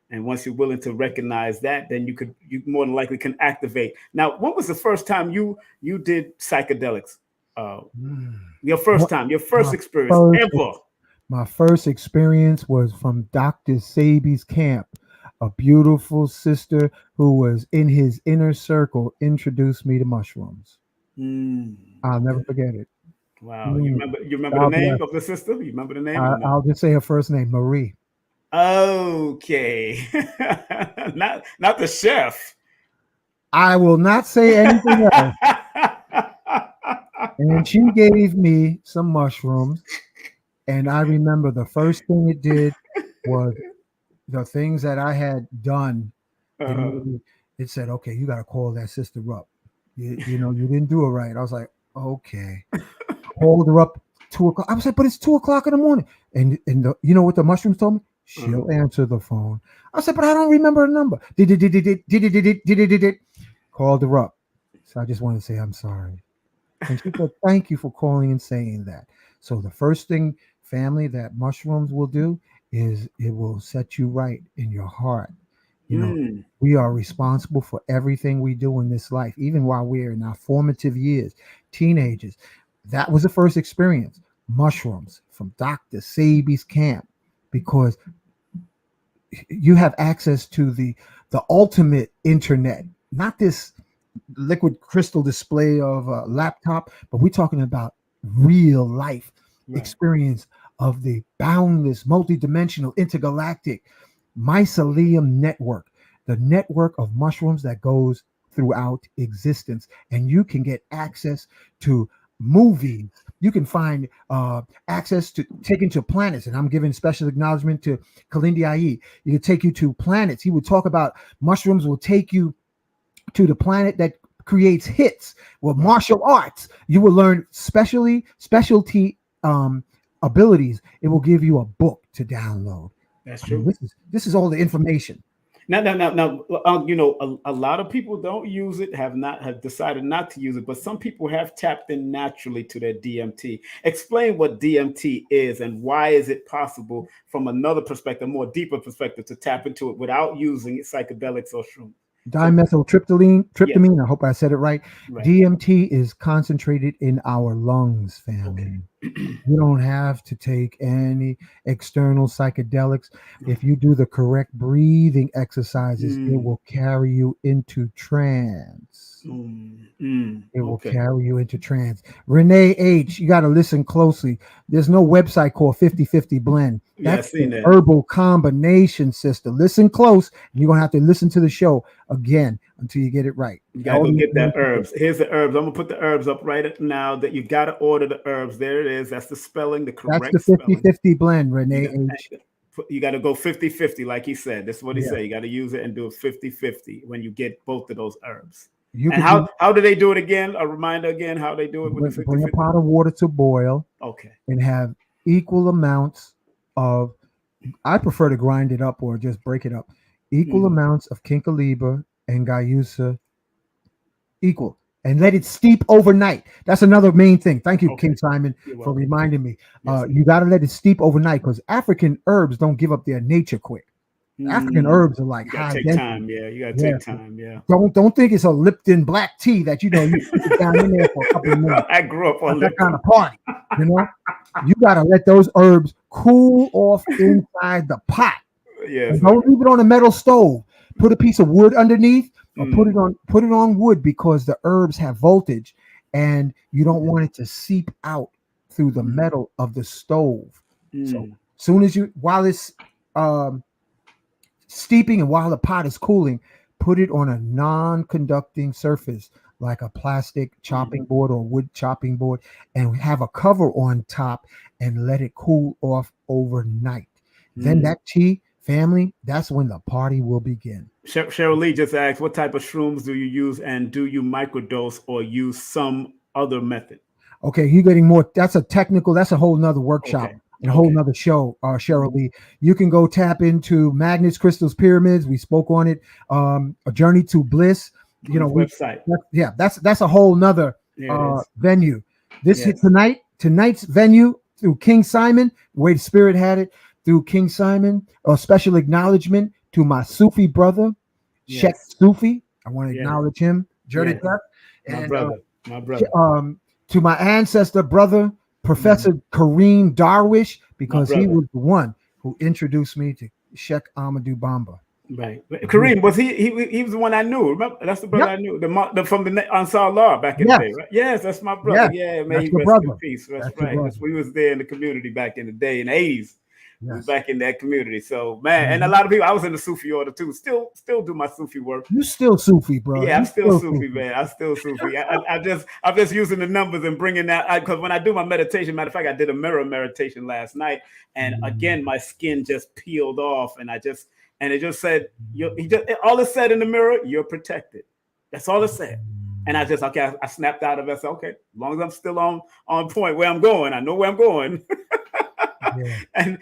And once you're willing to recognize that, then you more than likely can activate. Now, when was the first time you did psychedelics? Your first experience ever? My first experience was from Dr. Sebi's camp. A beautiful sister who was in his inner circle introduced me to mushrooms. I'll never forget it. Wow. You remember the name of the sister? You remember the name? I'll just say her first name, Marie. Okay. not the chef. I will not say anything else. And she gave me some mushrooms, and I remember the first thing it did was the things that I had done. It said, okay, you got to call that sister up. You didn't do it right. I was like, okay. Called her up 2 o'clock. I was like, but it's 2 o'clock in the morning. And you know what the mushrooms told me? She'll answer the phone. I said, but I don't remember her number. Called her up. So I just want to say, I'm sorry. And she said, thank you for calling and saying that. So the first thing, family, that mushrooms will do is it will set you right in your heart. We are responsible for everything we do in this life, even while we're in our formative years, teenagers. That was the first experience, mushrooms from Dr. Sebi's camp, because you have access to the ultimate internet, not this liquid crystal display of a laptop, but we're talking about real life experience of the boundless, multidimensional, intergalactic mycelium network, the network of mushrooms that goes throughout existence. And you can get access to movies. You can find access to taking to planets. And I'm giving special acknowledgement to Kalindi Aye. You can take you to planets. He would talk about mushrooms will take you to the planet that creates hits. Well, martial arts, you will learn specialty abilities. It will give you a book to download. That's true. This is all the information. Now, a lot of people don't use it, have decided not to use it, but some people have tapped in naturally to their DMT. Explain what DMT is and why is it possible from another perspective, more deeper perspective, to tap into it without using psychedelics or shrooms. Dimethyltryptamine. Yes. I hope I said it right. DMT is concentrated in our lungs, family. You don't have to take any external psychedelics. If you do the correct breathing exercises, it will carry you into trance. It will carry you into trance. Renee H., you got to listen closely. There's no website called 50/50 Blend. That's the herbal combination, sister. Listen close. You're going to have to listen to the show again until you get it right. You got to go get that herbs. Here's the herbs. I'm going to put the herbs up right now. That you got to order the herbs. There it is. That's the spelling, the correct spelling. That's the 50/50 Blend, Renee H. You got to go 50-50, like he said. That's what he Yeah. said. You got to use it and do it 50-50 when you get both of those herbs. You And can how do they do it again? A reminder again, how they do it with the bring a 50-50? pot of water to boil. Okay. And have equal amounts of, I prefer to grind it up or just break it up. Equal amounts of Kinkoliba and Guayusa, equal, and let it steep overnight. That's another main thing. Thank you, King Simon, for reminding me. You got to let it steep overnight because African herbs don't give up their nature quick. African herbs are like high take density. time. Yeah, you got to take time. Yeah. Don't think it's a Lipton black tea that you sit down in there for a couple of minutes. I grew up on that kind of party. You got to let those herbs cool off inside the pot. Yes. Don't leave it on a metal stove. Put a piece of wood underneath, or put it on wood because the herbs have voltage, and you don't want it to seep out through the metal of the stove. So soon as while it's steeping and while the pot is cooling, put it on a non-conducting surface like a plastic chopping board or wood chopping board, and have a cover on top and let it cool off overnight. Then that tea, family, that's when the party will begin. Cheryl Lee just asked, what type of shrooms do you use, and do you microdose or use some other method? Okay, you're getting more. That's a whole nother workshop. And a whole nother show, Cheryl Lee. You can go tap into Magnets, Crystals, Pyramids. We spoke on it. A Journey to Bliss. Website. That's a whole nother venue. Tonight's venue through King Simon, the way the Spirit had it, through King Simon. A special acknowledgement to my Sufi brother, Sheikh Sufi. I want to acknowledge him. Journey my brother. To my ancestor brother, Professor Kareem Darwish, because he was the one who introduced me to Sheikh Ahmadou Bamba. Right. Kareem, was he was the one I knew. Remember? That's the brother I knew. From the Ansar Allah back in the day, right? Yes, that's my brother. Yeah, man, he rest in peace. That's right. We was there in the community back in the day, in the 80s. We was back in that community. So man, and a lot of people, I was in the Sufi order too. Still do my Sufi work. You still Sufi, bro. Yeah, I'm still Sufi, man. I'm still Sufi. I'm just using the numbers and bringing that, because when I do my meditation, matter of fact, I did a mirror meditation last night, and again, my skin just peeled off, and it just said, all it said in the mirror, you're protected. That's all it said. And I snapped out of it. I said, okay, as long as I'm still on point where I'm going, I know where I'm going. And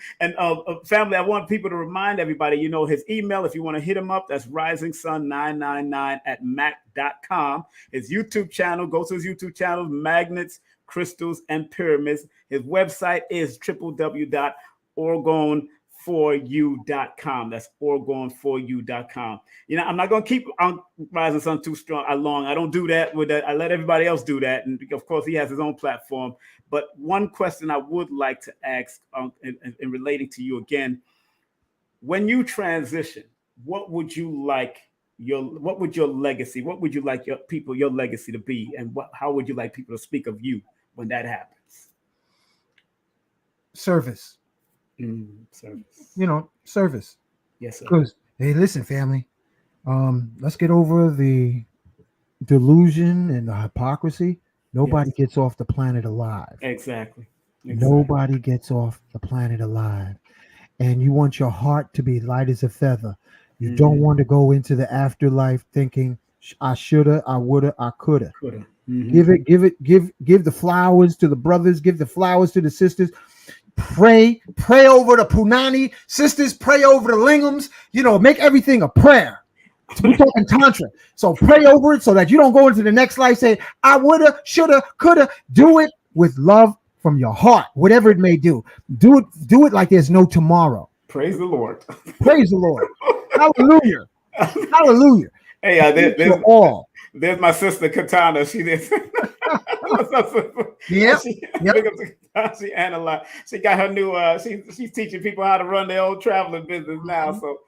family, I want people to remind everybody, his email, if you want to hit him up, that's risingsun999@mac.com. His YouTube channel, go to his YouTube channel, Magnets, Crystals, and Pyramids. His website is www.orgone4u.com. That's orgone4u.com. I'm not going to keep on Rising Sun too long. I don't do that with that. I let everybody else do that. And of course, he has his own platform. But one question I would like to ask in relating to you again, when you transition, what would your legacy, what would you like your legacy to be? And how would you like people to speak of you when that happens? Service. Service. Service. Yes, sir. Because, hey, listen, family, let's get over the delusion and the hypocrisy. Nobody gets off the planet alive. Exactly. Nobody gets off the planet alive. And you want your heart to be light as a feather. You don't want to go into the afterlife thinking, I shoulda, I woulda, I coulda. Give the flowers to the brothers, give the flowers to the sisters. Pray over the Punani sisters, pray over the Lingams, make everything a prayer. We're talking Tantra. So pray over it so that you don't go into the next life saying, I woulda, shoulda, coulda. Do it with love from your heart, whatever it may do. Do it like there's no tomorrow. Praise the Lord. Praise the Lord. Hallelujah. Hallelujah. Hey, there's my sister Katana. She did. She analyzed. She got her new. She's teaching people how to run their own traveling business now. So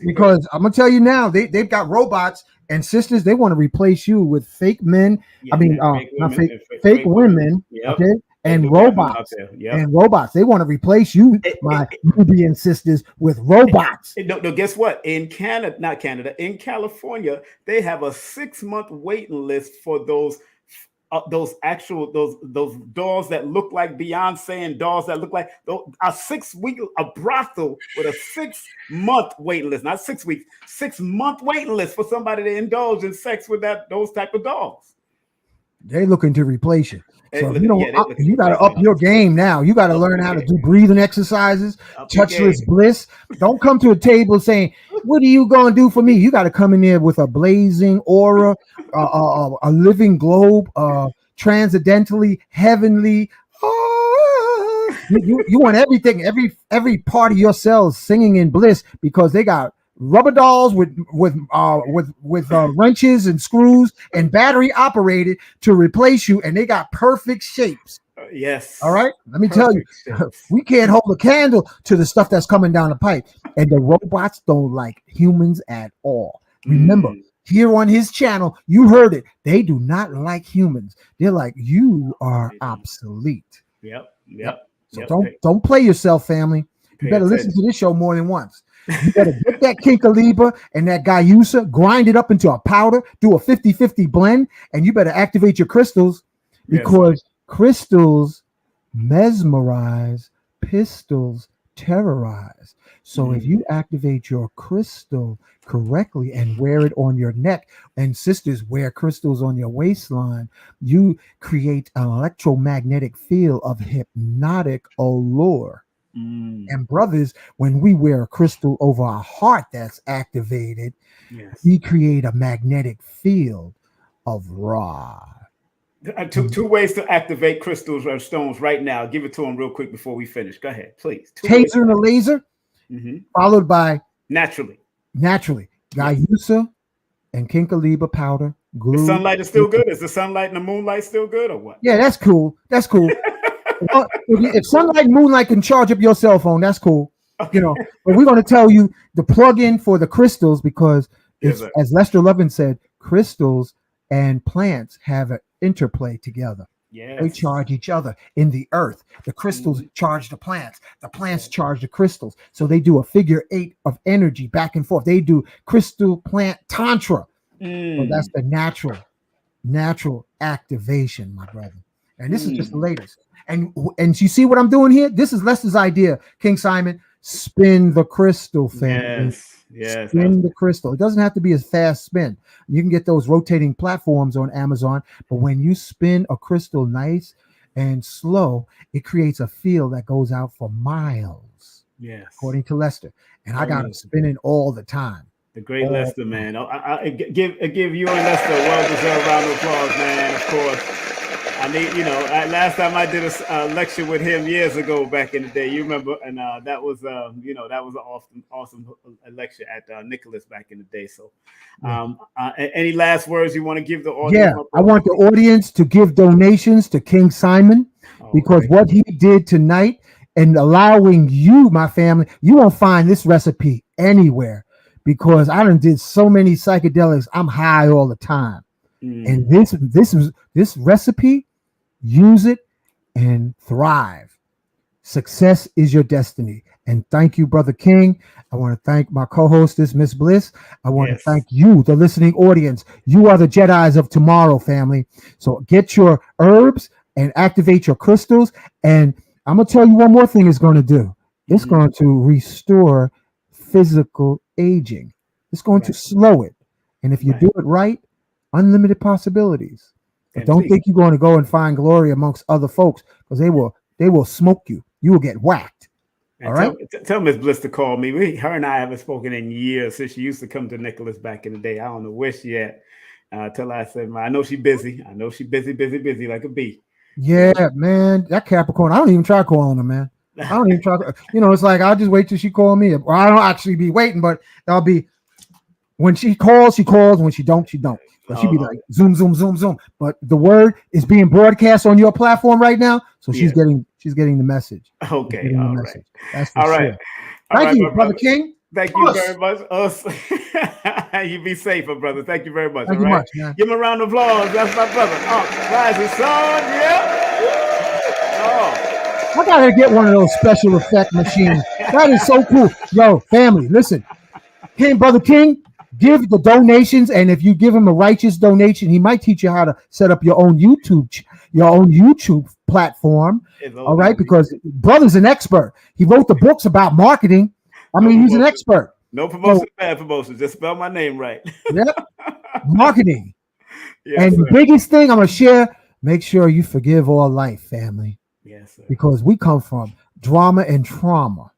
because I'm gonna tell you now, they've got robots and sisters. They want to replace you with fake men. Fake women. Yep. Okay. And robots. And robots. They want to replace you, my Nubian sisters, with robots. No, guess what? In California, they have a 6-month waiting list for those those dolls that look like Beyonce and dolls that look like a 6 week a brothel with a 6 month waiting list, not 6 weeks, 6 month waiting list for somebody to indulge in sex with those type of dolls. They looking to replace you. So you you got to up your game now. You got to learn how to do breathing exercises, touchless bliss. Don't come to a table saying, "What are you going to do for me?" You got to come in there with a blazing aura, a living globe, transcendentally heavenly. You want everything, every part of your cells singing in bliss, because they got rubber dolls with wrenches and screws and battery operated to replace you, and they got perfect shapes. Yes. All right. Let me tell you, we can't hold a candle to the stuff that's coming down the pipe, and the robots don't like humans at all. Remember, here on his channel, you heard it. They do not like humans. They're like, you are obsolete. Yep. So don't play yourself, family. You better listen to this show more than once. You better get that Kinkaliba and that Guyusa, grind it up into a powder, do a 50-50 blend, and you better activate your crystals, because crystals mesmerize, pistols terrorize. So if you activate your crystal correctly and wear it on your neck, and sisters wear crystals on your waistline, you create an electromagnetic field of hypnotic allure. And brothers, when we wear a crystal over our heart that's activated, we create a magnetic field of Ra. Two ways to activate crystals or stones right now. Give it to them real quick before we finish. Go ahead, please. Taser and a laser, followed by naturally Guyusa and Kinkaliba powder. Glue. The sunlight is still good. Is the sunlight and the moonlight still good, or what? Yeah, that's cool. That's cool. If sunlight and moonlight can charge up your cell phone, that's cool. But we're going to tell you the plug-in for the crystals, because as Lester Lovin said, crystals and plants have an interplay together. They charge each other in the earth. The crystals charge the plants charge the crystals. So they do a figure 8 of energy back and forth. They do crystal plant tantra. So that's the natural activation, my brother. And this is just the latest. And you see what I'm doing here? This is Lester's idea, King Simon. Spin the crystal, family. Yes. Spin the crystal. It doesn't have to be a fast spin. You can get those rotating platforms on Amazon, but when you spin a crystal nice and slow, it creates a field that goes out for miles. Yes. According to Lester. And I got them spinning all the time. The great Lester, man. I give you and Lester a well-deserved round of applause, man. Of course. I need, last time I did a lecture with him years ago back in the day, you remember, and that was an awesome lecture at Nicholas back in the day. So, any last words you want to give the audience? Yeah, I want the audience to give donations to King Simon, because what he did tonight and allowing you, my family, you won't find this recipe anywhere, because I done did so many psychedelics. I'm high all the time. And this recipe, use it and thrive. Success is your destiny. And thank you, Brother King. I want to thank my co-hostess, Miss Bliss. I want to thank you, the listening audience. You are the Jedis of tomorrow, family. So get your herbs and activate your crystals. And I'm going to tell you one more thing it's going to do. It's going to restore physical aging. It's going to slow it. And if you do it right, unlimited possibilities. But don't think you're going to go and find glory amongst other folks, because they will smoke you. You will get whacked. All right. Tell Miss Bliss to call me. Her and I haven't spoken in years since she used to come to Nicholas back in the day. I don't know where she at. Till I said, I know she's busy. I know she's busy like a bee. Yeah, man. That Capricorn. I don't even try calling her, man. I don't even try. It's like I'll just wait till she call me. Or I don't actually be waiting, but I'll be. When she calls, she calls. When she don't, she don't. But she'd be like, zoom, zoom, zoom, zoom. But the word is being broadcast on your platform right now. So she's getting the message. Okay. All right. That's all right. Thank you, Brother King. Thank you very much. You be safer, brother. Thank you very much. Thank you much, man. Give him a round of applause. That's my brother. Rising Sun. Yeah. I gotta get one of those special effect machines. That is so cool. Yo, family, listen. Brother King, give the donations, and if you give him a righteous donation, he might teach you how to set up your own YouTube platform. All right, because brother's an expert. He wrote the books about marketing. I mean, he's an expert. No promotion, bad promotion. Just spell my name right. Yep. Marketing. Yes, and sir. the biggest thing I'm gonna share: make sure you forgive all life, family. Yes, sir. Because we come from drama and trauma.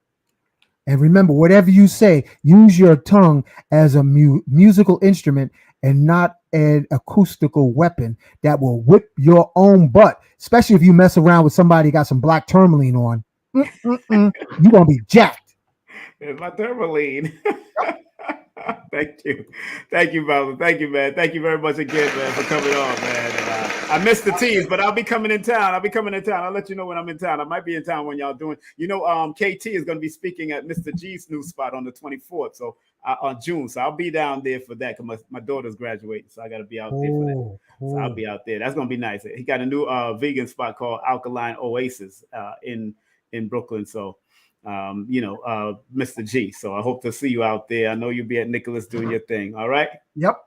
And remember, whatever you say, use your tongue as a musical instrument and not an acoustical weapon that will whip your own butt, especially if you mess around with somebody who got some black tourmaline on. You're going to be jacked. It's my tourmaline. Thank you. Thank you, brother. Thank you, man. Thank you very much again, man, for coming on, man. And, I missed the tease, but I'll be coming in town. I'll let you know when I'm in town. I might be in town when y'all doing. KT is going to be speaking at Mr. G's new spot on the 24th, so on June. So I'll be down there for that because my daughter's graduating, so I got to be out there for that. Cool. So I'll be out there. That's going to be nice. He got a new vegan spot called Alkaline Oasis in Brooklyn. So. Mr. G. So I hope to see you out there. I know you'll be at Nicholas doing your thing. All right. Yep.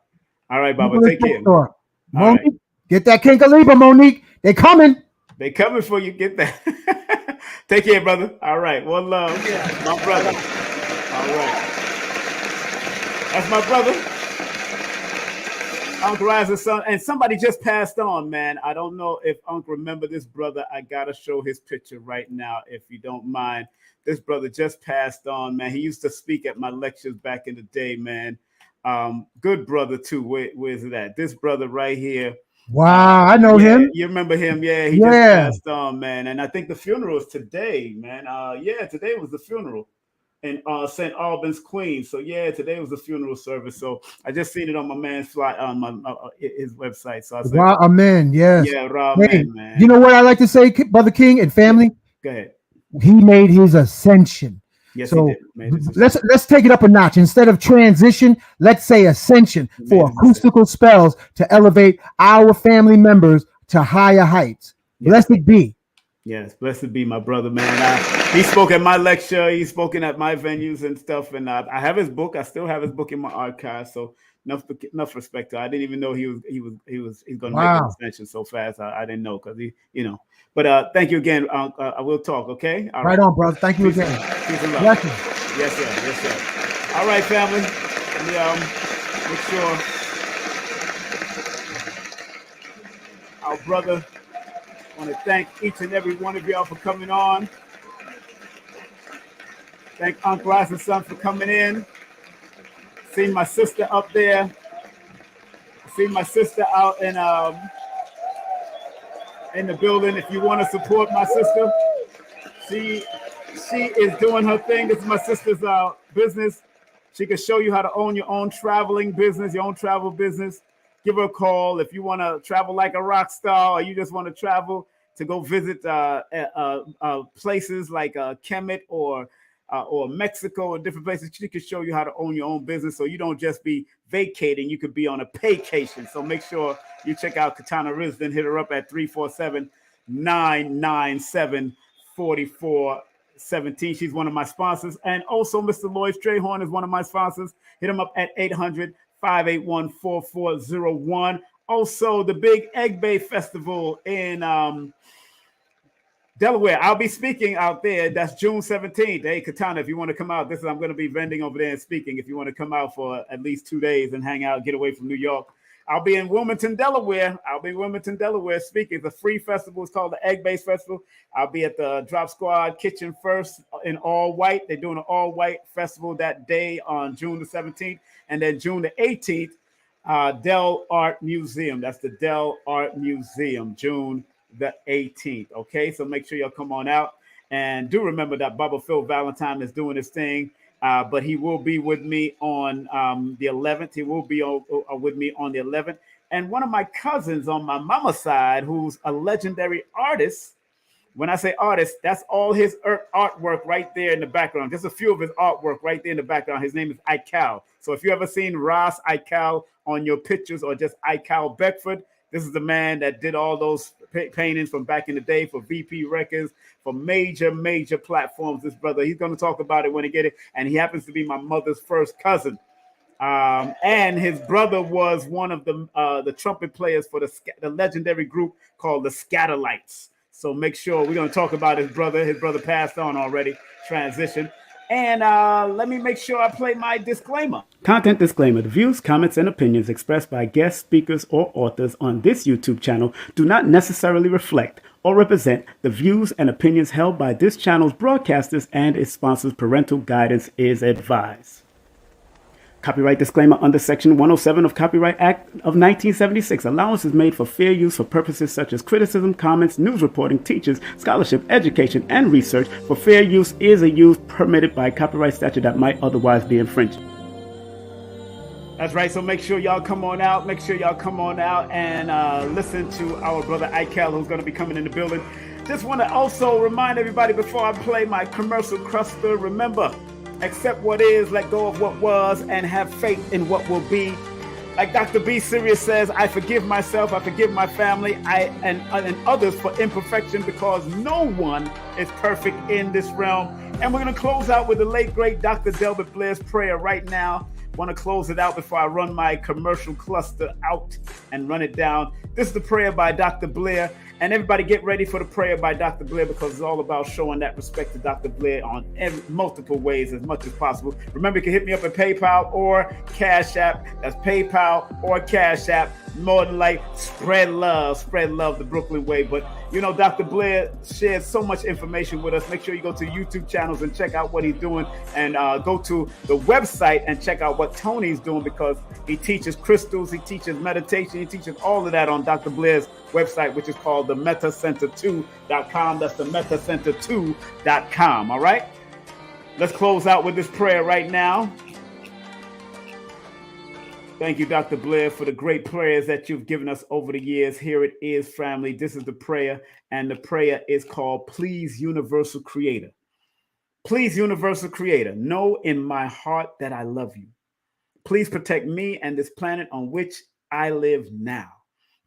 All right, Baba. Take care. Monique, right. Get that Kinkaliba, Monique. They coming. They coming for you. Get that. Take care, brother. All right. One love. Yeah. My brother. All right. That's my brother. Uncle Rise's son. And somebody just passed on, man. I don't know if Uncle remember this brother. I gotta show his picture right now, if you don't mind. This brother just passed on, man. He used to speak at my lectures back in the day, man. Good brother, too. Where's it at? This brother right here. Wow, I know him. You remember him? Yeah, he just passed on, man. And I think the funeral is today, man. Today was the funeral in St. Albans, Queens. So, today was the funeral service. So, I just seen it on my man's flight on his website. So, I said, Amen, yes. Yeah, Rob, man. You know what I like to say, Brother King and family? Go ahead. He made his ascension. Yes, so he did. Let's take it up a notch. Instead of transition, let's say ascension for acoustical spells to elevate our family members to higher heights. Yes. Blessed be. Yes, blessed be my brother, man. He spoke at my lecture. He's spoken at my venues and stuff. And I have his book. I still have his book in my archive. So enough respect to. I didn't even know he's going to make an ascension so fast. I didn't know because But thank you again. I will talk. Okay. All right on, brother. Thank you again. Peace and love. Yes, sir. Yes, sir. All right, family. Let me make sure our brother. I want to thank each and every one of y'all for coming on. Thank Uncle Rise's son for coming in. See my sister up there. See my sister out in the building. If you want to support my sister, she is doing her thing. This is my sister's business. She can show you how to own your own traveling business, your own travel business. Give her a call if you want to travel like a rock star, or you just want to travel to go visit places like Kemet or Mexico and different places. She can show you how to own your own business, so you don't just be vacating. You could be on a paycation. So make sure you check out Katana Risden. Hit her up at 347-997-4417. She's one of my sponsors. And also Mr. Lloyd Strayhorn is one of my sponsors. Hit him up at 800-581-4401. Also, the Big Egg Bay Festival in Delaware. I'll be speaking out there. That's June 17th. Hey, Katana, if you want to come out, I'm going to be vending over there and speaking. If you want to come out for at least 2 days and hang out, get away from New York. I'll be in Wilmington, Delaware. Speaking. It's a free festival. It's called the Egg Base Festival. I'll be at the Drop Squad Kitchen First in all white. They're doing an all white festival that day on June the 17th. And then June the 18th, Dell Art Museum. That's the Dell Art Museum, June the 18th. Okay, so make sure y'all come on out. And do remember that Bubba Phil Valentine is doing his thing. But he will be with me on the 11th. He will be with me on the 11th. And one of my cousins on my mama's side, who's a legendary artist. When I say artist, that's all his artwork right there in the background. Just a few of his artwork right there in the background. His name is Ikal. So if you ever seen Ross Ikal on your pictures or just Ikal Beckford, this is the man that did all those paintings from back in the day for VP Records, for major platforms. This brother, he's going to talk about it when he get it. And he happens to be my mother's first cousin. And his brother was one of the trumpet players for the legendary group called the Scatterlights. So make sure we're going to talk about his brother. His brother passed on already, transitioned. And let me make sure I play my disclaimer. Content disclaimer. The views, comments, and opinions expressed by guest speakers or authors on this YouTube channel do not necessarily reflect or represent the views and opinions held by this channel's broadcasters and its sponsors. Parental guidance is advised. Copyright disclaimer under Section 107 of Copyright Act of 1976. Allowance is made for fair use for purposes such as criticism, comments, news reporting, teachers, scholarship, education, and research. For fair use is a use permitted by copyright statute that might otherwise be infringed. That's right. So make sure y'all come on out. Make sure y'all come on out and listen to our brother Ikel, who's going to be coming in the building. Just want to also remind everybody before I play my commercial cluster, remember, accept what is, let go of what was, and have faith in what will be. Like Dr. B. Sirius says, I forgive myself, I forgive my family, and others for imperfection, because no one is perfect in this realm. And we're going to close out with the late, great Dr. Delbert Blair's prayer right now. Want to close it out before I run my commercial cluster out and run it down. This is the prayer by Dr. Blair. And everybody get ready for the prayer by Dr. Blair, because it's all about showing that respect to Dr. Blair on multiple ways as much as possible. Remember, you can hit me up at PayPal or Cash App. That's PayPal or Cash App. More than like spread love the Brooklyn way. But you know, Dr. Blair shares so much information with us. Make sure you go to YouTube channels and check out what he's doing, and go to the website and check out what Tony's doing, because he teaches crystals, he teaches meditation, he teaches all of that on Dr. Blair's website, which is called the metacenter2.com. That's the metacenter2.com. All right, let's close out with this prayer right now. Thank you, Dr. Blair, for the great prayers that you've given us over the years. Here it is, family. This is the prayer, and the prayer is called, Please, Universal Creator. Please, Universal Creator, know in my heart that I love you. Please protect me and this planet on which I live now.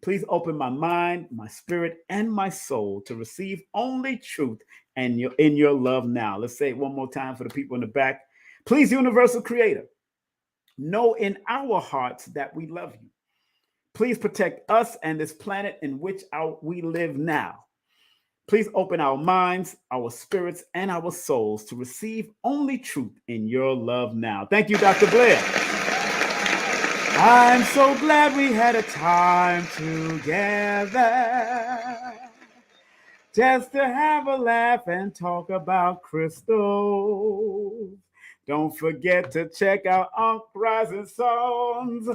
Please open my mind, my spirit, and my soul to receive only truth and in your love now. Let's say it one more time for the people in the back. Please, Universal Creator, know in our hearts that we love you. Please protect us and this planet in which we live now. Please open our minds, our spirits, and our souls to receive only truth in your love now. Thank you, Dr. Blair. I'm so glad we had a time together, just to have a laugh and talk about crystals. Don't forget to check out Ankh Rising Songs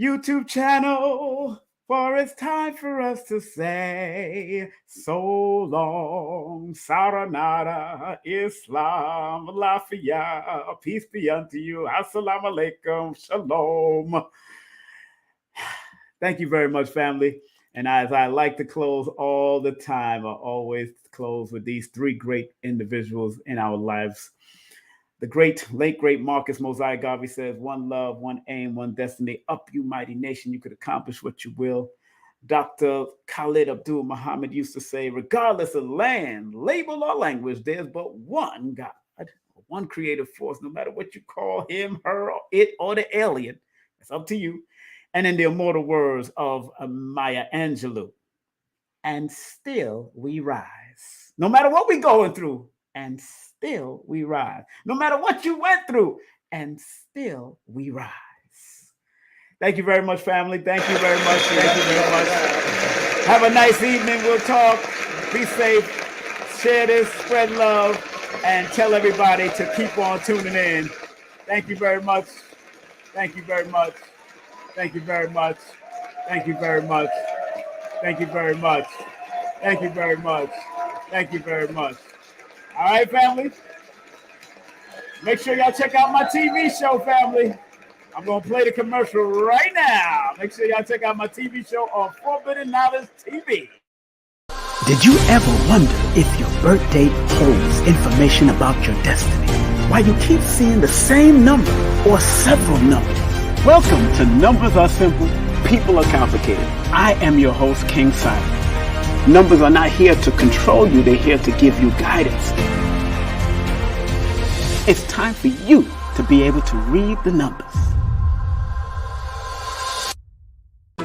YouTube channel, for it's time for us to say so long. Saranada, Islam, Lafia, peace be unto you. Assalamu alaikum, shalom. Thank you very much, family. And as I like to close all the time, I always close with these three great individuals in our lives. The late great Marcus Mosiah Garvey says, one love, one aim, one destiny. Up, you mighty nation, you could accomplish what you will. Dr. Khalid Abdul Muhammad used to say, regardless of land, label, or language, there's but one God, one creative force, no matter what you call him, her, it, or the alien. It's up to you. And in the immortal words of Maya Angelou, and still we rise. No matter what we're going through, and still we rise. No matter what you went through, and still we rise. Thank you very much, family. Thank you very much. Thank you very much. Have a nice evening. We'll talk. Be safe. Share this, spread love, and tell everybody to keep on tuning in. Thank you very much. Thank you very much. Thank you very much. Thank you very much. Thank you very much. Thank you very much. Thank you very much. All right, family. Make sure y'all check out my TV show, family. I'm going to play the commercial right now. Make sure y'all check out my TV show on Forbidden Knowledge TV. Did you ever wonder if your birth date holds information about your destiny? Why you keep seeing the same number or several numbers? Welcome to Numbers Are Simple, People Are Complicated. I am your host, King Simon. Numbers are not here to control you, they're here to give you guidance. It's time for you to be able to read the numbers.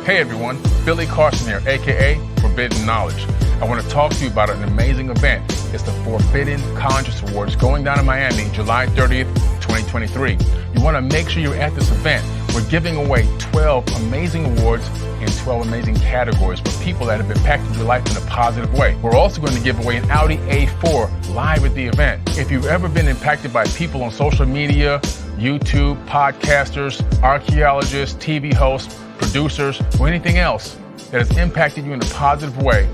Hey everyone, Billy Carson here, aka Forbidden Knowledge. I want to talk to you about an amazing event. It's the Forbidden Conscious Awards going down in Miami, July 30th, 2023. You want to make sure you're at this event. We're giving away 12 amazing awards in 12 amazing categories for people that have impacted your life in a positive way. We're also going to give away an Audi A4 live at the event. If you've ever been impacted by people on social media, YouTube, podcasters, archaeologists, TV hosts, producers, or anything else that has impacted you in a positive way,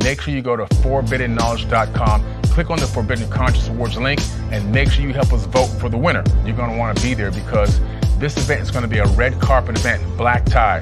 make sure you go to forbiddenknowledge.com, click on the Forbidden Conscious Awards link, and make sure you help us vote for the winner. You're going to want to be there because this event is going to be a red carpet event, black tie.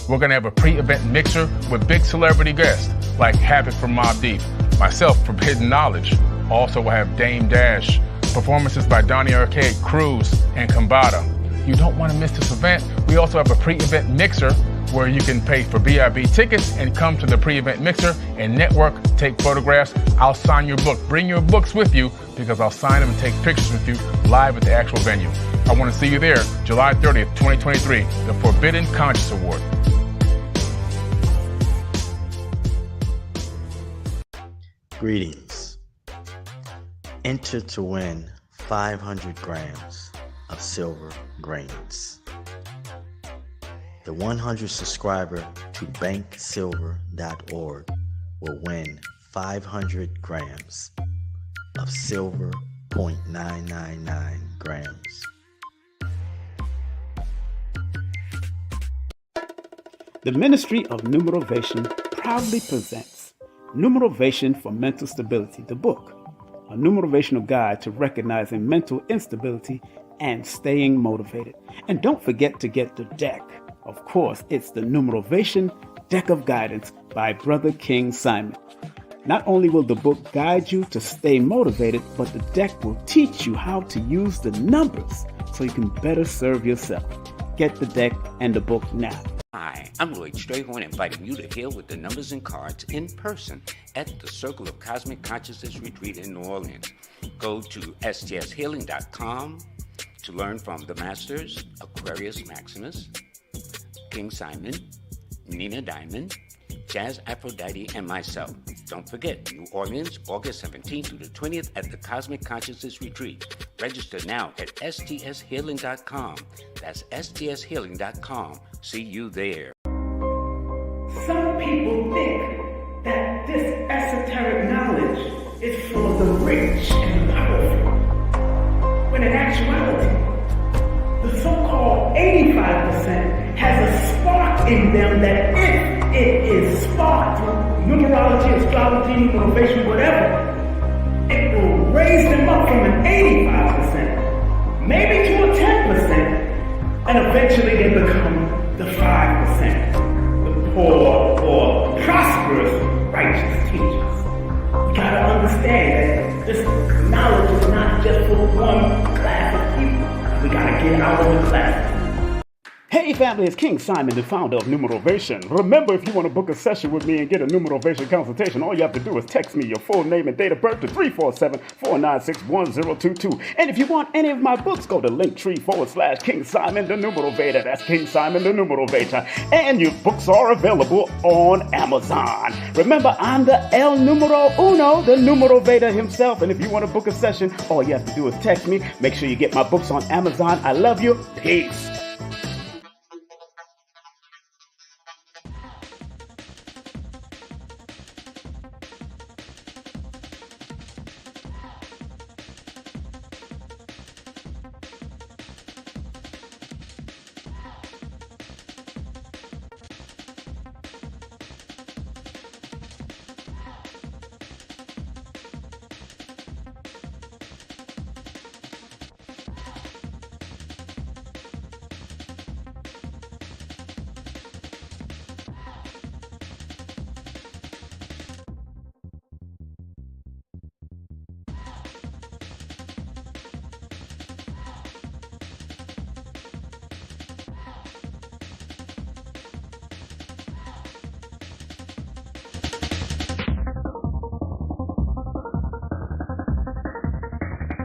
We're going to have a pre-event mixer with big celebrity guests like Havoc from Mobb Deep, myself, Forbidden Knowledge. Also, we'll have Dame Dash, performances by Donnie Arcade, Cruz, and Kambada. You don't want to miss this event. We also have a pre-event mixer where you can pay for BIB tickets and come to the pre-event mixer and network, take photographs. I'll sign your book. Bring your books with you because I'll sign them and take pictures with you live at the actual venue. I want to see you there, July 30th, 2023, the Forbidden Conscious Award. Greetings. Enter to win 500 grams of silver grains. The 100 subscriber to banksilver.org will win 500 grams of silver, 0.999 grams. The Ministry of Numerovation proudly presents Numerovation for Mental Stability, the book, a numerovational guide to recognizing mental instability and staying motivated. And don't forget to get the deck. Of course, it's the Numerovation Deck of Guidance by Brother King Simon. Not only will the book guide you to stay motivated, but the deck will teach you how to use the numbers so you can better serve yourself. Get the deck and the book now. Hi, I'm Lloyd Strayhorn, inviting you to heal with the numbers and cards in person at the Circle of Cosmic Consciousness Retreat in New Orleans. Go to stshealing.com to learn from the Masters, Aquarius Maximus, King Simon, Nina Diamond, Jazz Aphrodite, and myself. Don't forget, New Orleans, August 17th through the 20th at the Cosmic Consciousness Retreat. Register now at stshealing.com. That's stshealing.com. See you there. Some people think that this esoteric knowledge is for the rich and the powerful, when in actuality, the so-called 85% has a spark in them that if it is sparked through numerology, astrology, motivation, whatever, it will raise them up from an 85%, maybe to a 10%, and eventually they become the 5%, the poor or prosperous righteous teachers. You gotta understand that this knowledge is not just for one class of people. We gotta get out of the class. Hey family, it's King Simon, the founder of Numerovation. Remember, if you want to book a session with me and get a Numerovation consultation, all you have to do is text me your full name and date of birth to 347-496-1022. And if you want any of my books, go to Linktree/King Simon the Numerovator. That's King Simon the Numerovator. And your books are available on Amazon. Remember, I'm the El Numero Uno, the Numerovator himself. And if you want to book a session, all you have to do is text me. Make sure you get my books on Amazon. I love you. Peace.